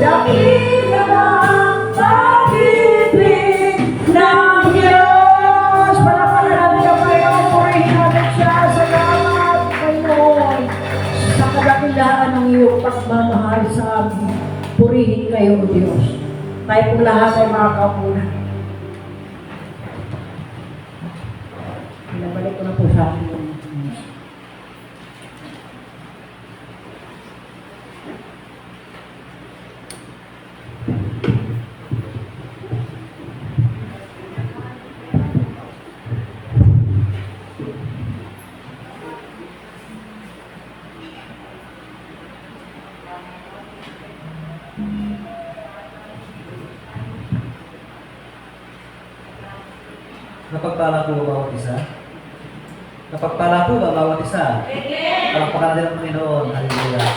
dakilang pag-ibig ng Diyos. Palapalan natin ang Panginoon, purihin natin siya. Salamat, Panginoon, sa kadakilaan ng iyong pagmamahal. sa amin. Purihin kayo, O Diyos. Tayo po lahat ay makakaupo na. Pinabalik ko na po sa akin. Napagpala po ba bawat isa? Napagpala po ba bawat isa? Palakpakan natin ang Panginoon. Hallelujah.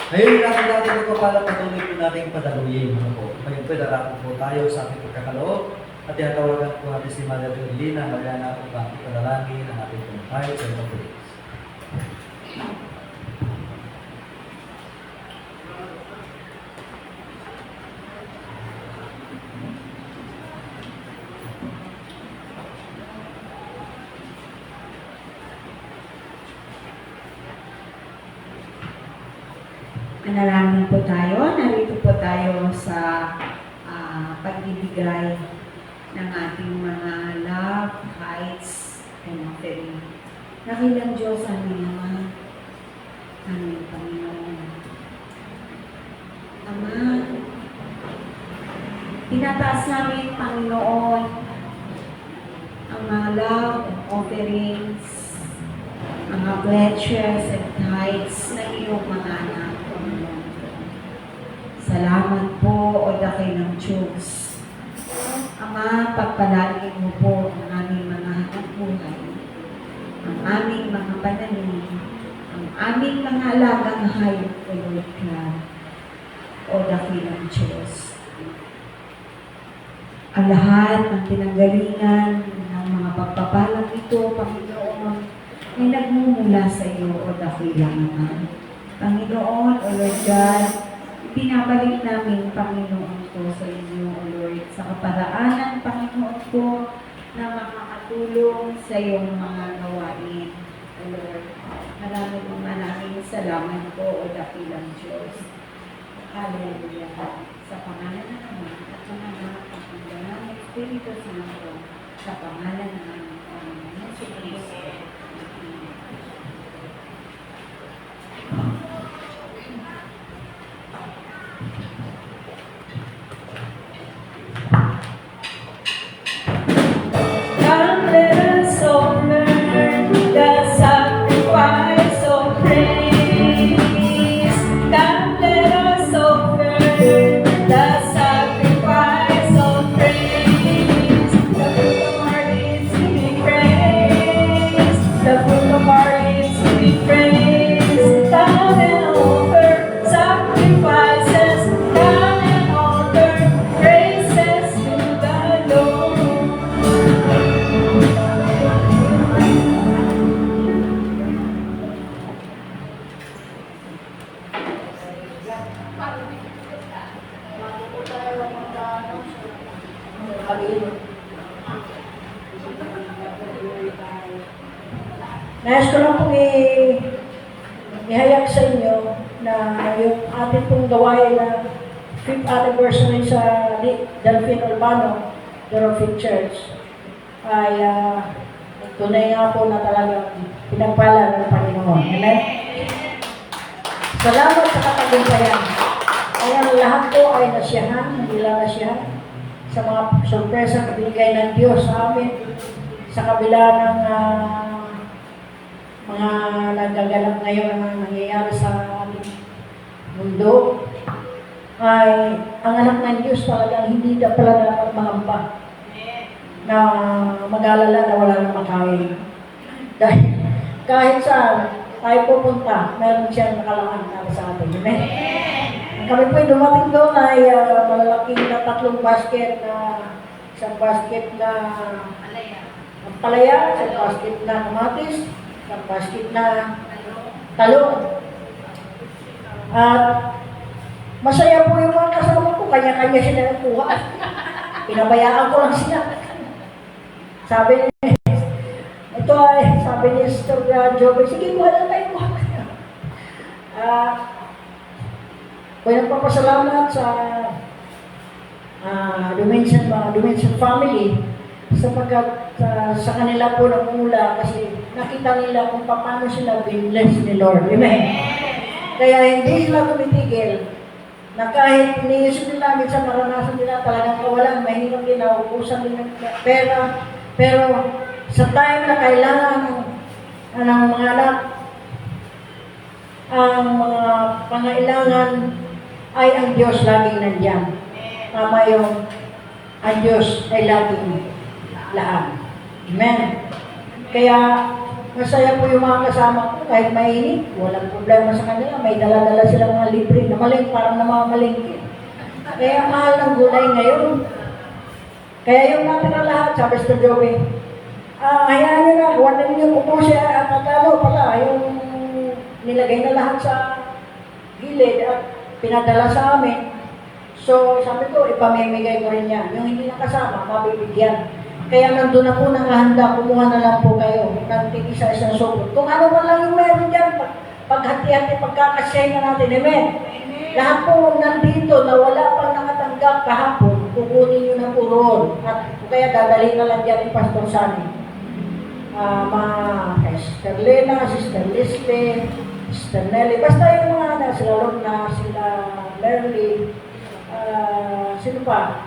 Ngayon, natin po pala patuloy po natin padaluyin. Ano po? Ngayon po, darako po tayo sa ating pagkakaloob at tinatawagan po natin si Mother Carolina Mariana kung bakit padalangin ang ating puntay sa ito po. Manalangin po tayo. Narito po tayo sa pagbibigay ng ating mga love, heights, and offering. Nakilang Diyos, aming Ama, aming Panginoon. Ama, tinataas namin, Panginoon, ang mga love and offerings, mga pledges and tithes na iyong mga anak. Salamat po, o dakilang Diyos. Ama, pagpalain mo po ang aming mga hanap buhay, ang aming mga pananim, ang aming mga alagang hayop, O Lord God, o dakilang Diyos. Ang lahat ng pinanggalingan ng mga pagpapalang ito, Panginoon, ay nagmumula sa iyo, o dakilang Ama. Panginoon, O Lord God, pinabalik namin, Panginoon ko, sa inyo, O Lord, sa kaparaanan, Panginoon ko, na makakatulong sa iyong mga gawain, O Lord. Maraming salamat po, O dakilang Diyos. Hallelujah. Sa pangalan ng Ama at sa Anak at ng Espiritu Santo, sa pangalan ng aming Panginoon Jesucristo. Come, let us offer the sacrifice of praise. Come, let us offer the sacrifice of praise. The fruit of our lips to be praised. The fruit of our lips to be praised. Come and offer sacrifices. Come and offer praises to the Lord. Nais ko lang pong ihayag sa inyo na yung ating pong gawain na 5th anniversary sa Delphine Urbano, Dorothy Church, ay tunay nga po na talagang pinagpala ng Panginoon. Amen? Salamat sa katagumpayan. Kaya lahat po ay nasiyahan, hindi lang nasiyahan sa mga sorpresa na binigay ng Diyos sa amin sa kabila ng mga nagaganap ngayon na nangyayari sa ating mundo, ay ang anak ng Diyos talagang hindi na pala dapat mangamba na mag-alala na wala nang makain. Dahil kahit saan tayo pupunta, meron siyang nakalaan para sa atin. Amen? Kami po dumating doon ay malalaking na 3 basket na isang basket na palaya, isang basket na kamatis, isang basket na talong. At masaya po yung mga kasama ko, kanya-kanya sila nagkuha. Pinabayaan ko lang sila. Sabi niya, ito ay, sabi ni Sister Joby, sige, kuha lang tayo. Kaya nagpapasalamat sa Dimension Family sapagkat sa kanila po nagmula kasi nakita nila kung paano sila binless ni Lord. Amen. Kaya hindi sila tumitigil na kahit iniisip nila, minsan maranasan nila talagang kawalan, mahirap din, nauubusan din ng pera. Pero sa time na kailangan ng mga anak, ang mga pangailangan ay ang Diyos laging nandyan. Tama yung ang Diyos ay laging laan. Amen. Kaya masaya po yung mga kasama ko kahit mainit, walang problema sa kanila. May dala-dala silang mga libre na maling, parang namamalingki. Kaya mahal ng gulay ngayon. Kaya yung natin na lahat, sabi sa Jobe, hayaan nyo na, huwag nyo po siya at tatalo pala, yung nilagay na lahat sa gilid at pinadala sa amin. So, sabi ko, ipamimigay ko rin yan. Yung hindi nakasama, mabibigyan. Kaya nandun na po nakahanda, kumuha na lang po kayo ng tig-isa-isang supot. Kung ano man lang yung meron dyan, paghati-hati, pagkakasyahin na natin. Amen. Lahat po nandito na wala pang nakatanggap kahapon, kukunin nyo na po roon. At kaya dadalhin na lang dyan ni Pastor Sunny. Sister Lena, Sister Lisbeth, Sister Nelly, basta yung mga sila Lorna, sila Merly, sino pa?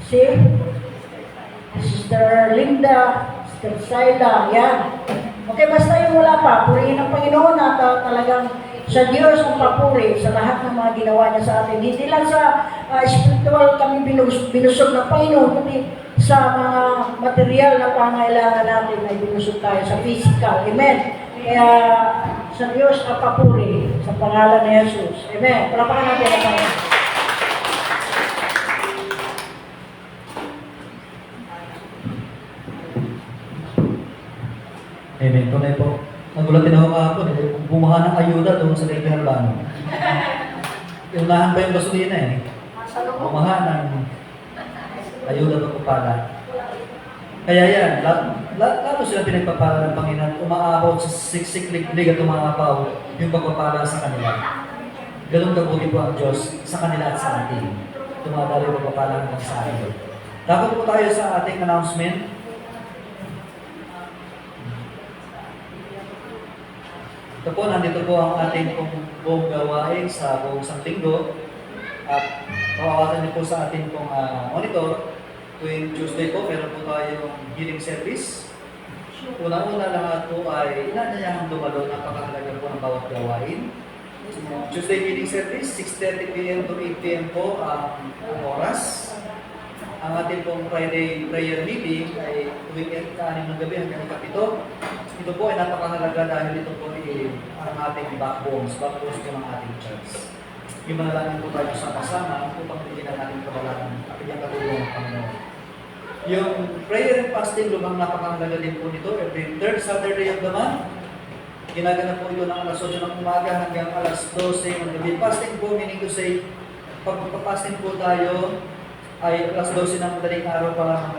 Si Sister Linda, Sister Syla, yan. Okay, basta yung wala pa, purihin ng Panginoon at talagang sa Diyos ang papuri sa lahat ng mga ginawa niya sa atin. Hindi lang sa spiritual kami binusog ng Panginoon, kundi sa mga material na pangailangan natin ay binusog tayo sa physical. Amen. Kaya sa Diyos ang papuri sa pangalan ni Jesus. Amen. Palapakan natin ang Panginoon. Amen. Tunay po. Nagulatin ako kahapon, bumaha ng ayuda doon sa Lake Harbano. Unahan pa yung gasolina eh. Bumaha ng ayuda doon pala. Kaya yan, lalo sila pinagpapala ng Panginoon, umaapaw sa siksiklig at umaapaw yung pagpapala sa kanila. Ganun kabuti po ang Diyos sa kanila at sa atin. Tumadali yung pagpapala hanggang sa atin. Dapat po tayo sa ating announcement. Ito po, nandito po ang ating buong gawain sa buong isang linggo. At mawawatan niyo po sa ating pong monitor. Tuwing Tuesday po, meron po tayong healing service. Una-una lahat po ay inanyayahan dumalo ng pakakalaga po ng bawat gawain. Tuesday healing service, 6:30 p.m. to 8 p.m. po ang oras. Ang ating pong Friday prayer meeting ay tuwing 6 ng gabi hanggang 7. Ito po ay napakahalaga dahil ito po ay ang ating backbones po ng ating church. Yung manalangin po tayo sama-sama upang bigyan natin kabalakan at yung katulong ng Panginoon. Yung prayer and fasting, lumang napakahalaga din po nito every third Saturday of the month. Ginaganap po ito ng alas 8 ng umaga hanggang alas 12 ng gabi. Fasting po, meaning to say, pag magpa-fasting po tayo, ay alas 12 ng madaling araw pa lang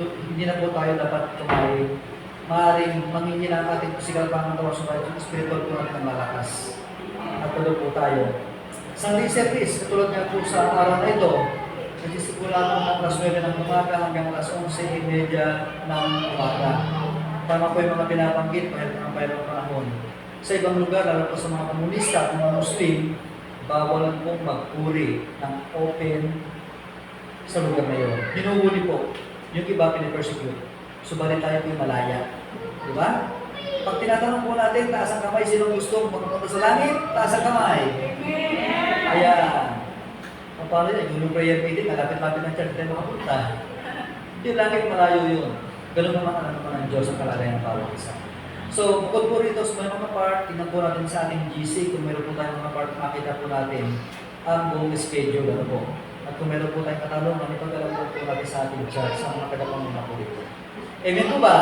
hindi na po tayo dapat kumain. Maaaring manghihina ang ating physical pangatawan sa yung spiritual po natin ang malakas. At tuloy po tayo. Sunday service, katulad nga po sa araw na ito, nagsisimula po ng alas 9 ng umaga hanggang alas 11:30 ng umaga. Tama po yung mga pinabanggit, mayroon panahon. Sa ibang lugar, lalo po sa mga komunista at mga Muslim, bawal pong magpuri ng open sa lugar na yun. Hinuhuli po. Yung iba pinipersecute. Subalit tayo po yung malaya. Di ba? Pag tinatanong po natin, taas ang kamay, sino gusto magpunta sa langit? Taas ang kamay. Ayan. Paano yun? Yung prayer meeting, malapit-lapit ng church tayo makapunta. Yung langit, malayo yun. Ganun naman alam naman ng Diyos ang kalagayan ng bawat isa. So, bukod po rito sa mga part, tingnan po natin sa ating GC, kung meron po tayong mga part, makita po natin ang buong schedule. Ano po? At kung meron po tayong katalungan, ipagdala po natin sa ating church sa mga tagapanguna po dito. Amen po ba?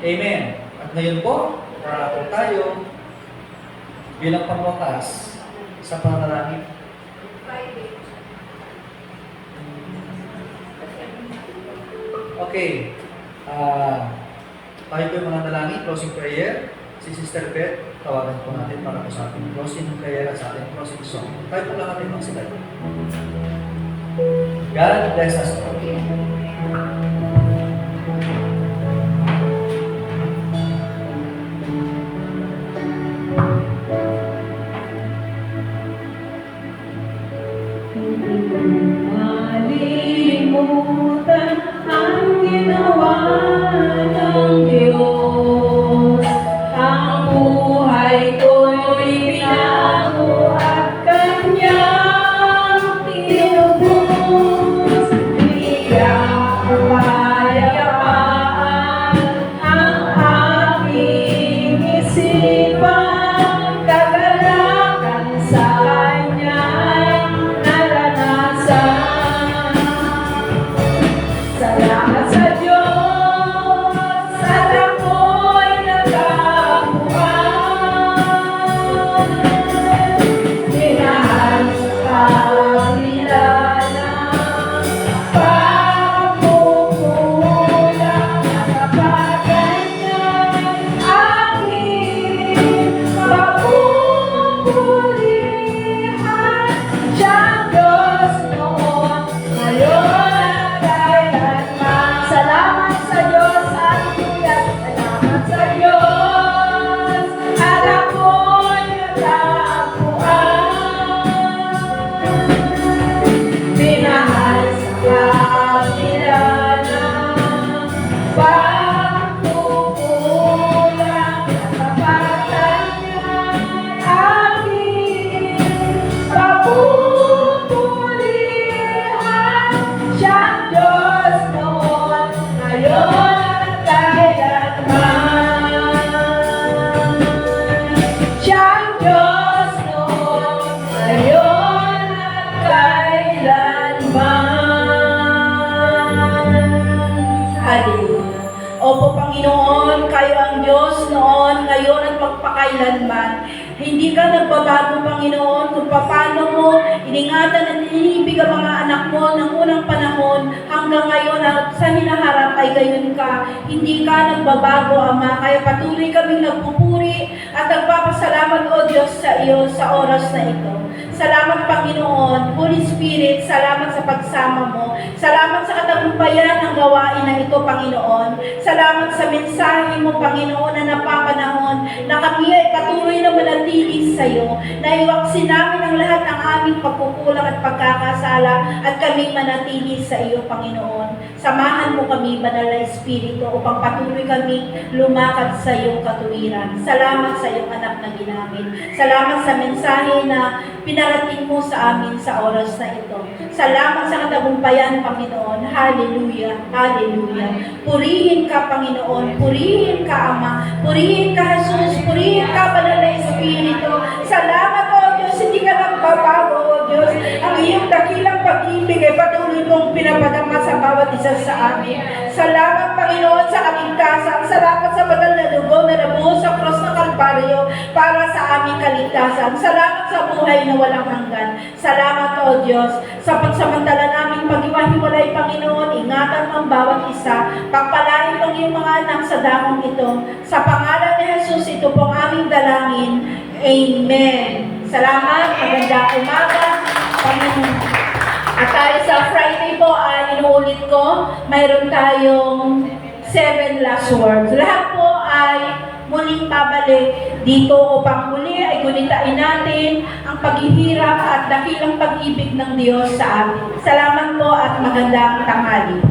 Amen. At ngayon po, para po tayo bilang pangwakas sa panalangin. Okay. Tayo po yung mga nalangin, closing prayer. Si Sister Beth, tawagan po natin para po sa ating closing prayer at sa ating closing song. Tayo po lang natin magsilay. God bless us all. Malimutan ang ginawa ng Diyos. Ang buhay ko'y binago at Kanyang tinubos. Biglang kapayapaan ang aking isipan. Kagalakan sa Kanya'y naranasan. Salamat sa Diyos, at ako'y nagkabuhan. Minahal sa kanilala, pagkukulang at kapatan niya'y aking papupulihan. Siyang Diyos noon, ngayon, salamat sa Diyos, hallelujah. Salamat sa Diyos, at ako'y natagpuan. Minahal sa kanilala, pagkukulang at kapatan niya'y aking papupulihan. Siyang Diyos noon, ngayon at kailanman. Siyang Diyos noon, ngayon at kailanman. Hallelujah. Opo, Panginoon, kayo ang Diyos noon, ngayon at magpakailanman. Hindi ka nagbabago, Panginoon, kung paano mo iningatan at iniibig ang mga anak mo ng unang panahon hanggang ngayon at sa hinaharap ay gayon ka. Hindi ka nagbabago, Ama. Kaya patuloy kaming nagpupuri at nagpapasalamat, O Diyos, sa iyo sa oras na ito. Salamat, Panginoon. Holy Spirit, salamat sa pagsama mo. Salamat sa katagumpayan ng gawain na ito, Panginoon. Salamat sa mensahe mo, Panginoon, na napapanahon na kami ay patuloy na manatili sa iyo. Naiwaksin namin ang lahat ng aming pagkukulang at pagkakasala at kami manatili sa iyo, Panginoon. Samahan mo kami, Banal na Espiritu, upang patuloy kami lumakad sa iyong katuwiran. Salamat sa iyong anak na ginamit. Salamat sa mensahe na pinarating mo sa amin sa oras na ito. Salamat sa katagumpayan, Panginoon. Hallelujah. Hallelujah. Purihin ka, Panginoon. Purihin ka, Ama. Purihin ka, Jesus. Purihin ka, Banal na Espiritu. Salamat, O Diyos. Hindi ka nagbabago, O Diyos. Ang iyong dakilang pag-ibig ay patuloy mong pinapadama sa bawat isa sa amin. Salamat, Panginoon, sa kaligtasan. Salamat sa banal na dugo na nabuhos sa cross ng Kalbaryo para sa aming kaligtasan. Salamat sa buhay na walang hanggan. Salamat, O Diyos, sa pagsamantala naming pag-iwahiwalay, Panginoon. Ingatan mo ang bawat isa. Pagpalain ang iyong mga anak sa dakong ito. Sa pangalan ni Jesus, ito pong aming dalangin. Amen. Salamat. Magandang umaga, Panginoon. At tayo sa Friday po, inuulit ko, mayroon tayong 7 last words. Lahat po ay muling babalik dito upang muli ay gunitain natin ang paghihirap at dakilang pag-ibig ng Diyos sa amin. Salamat po at magandang tanghali.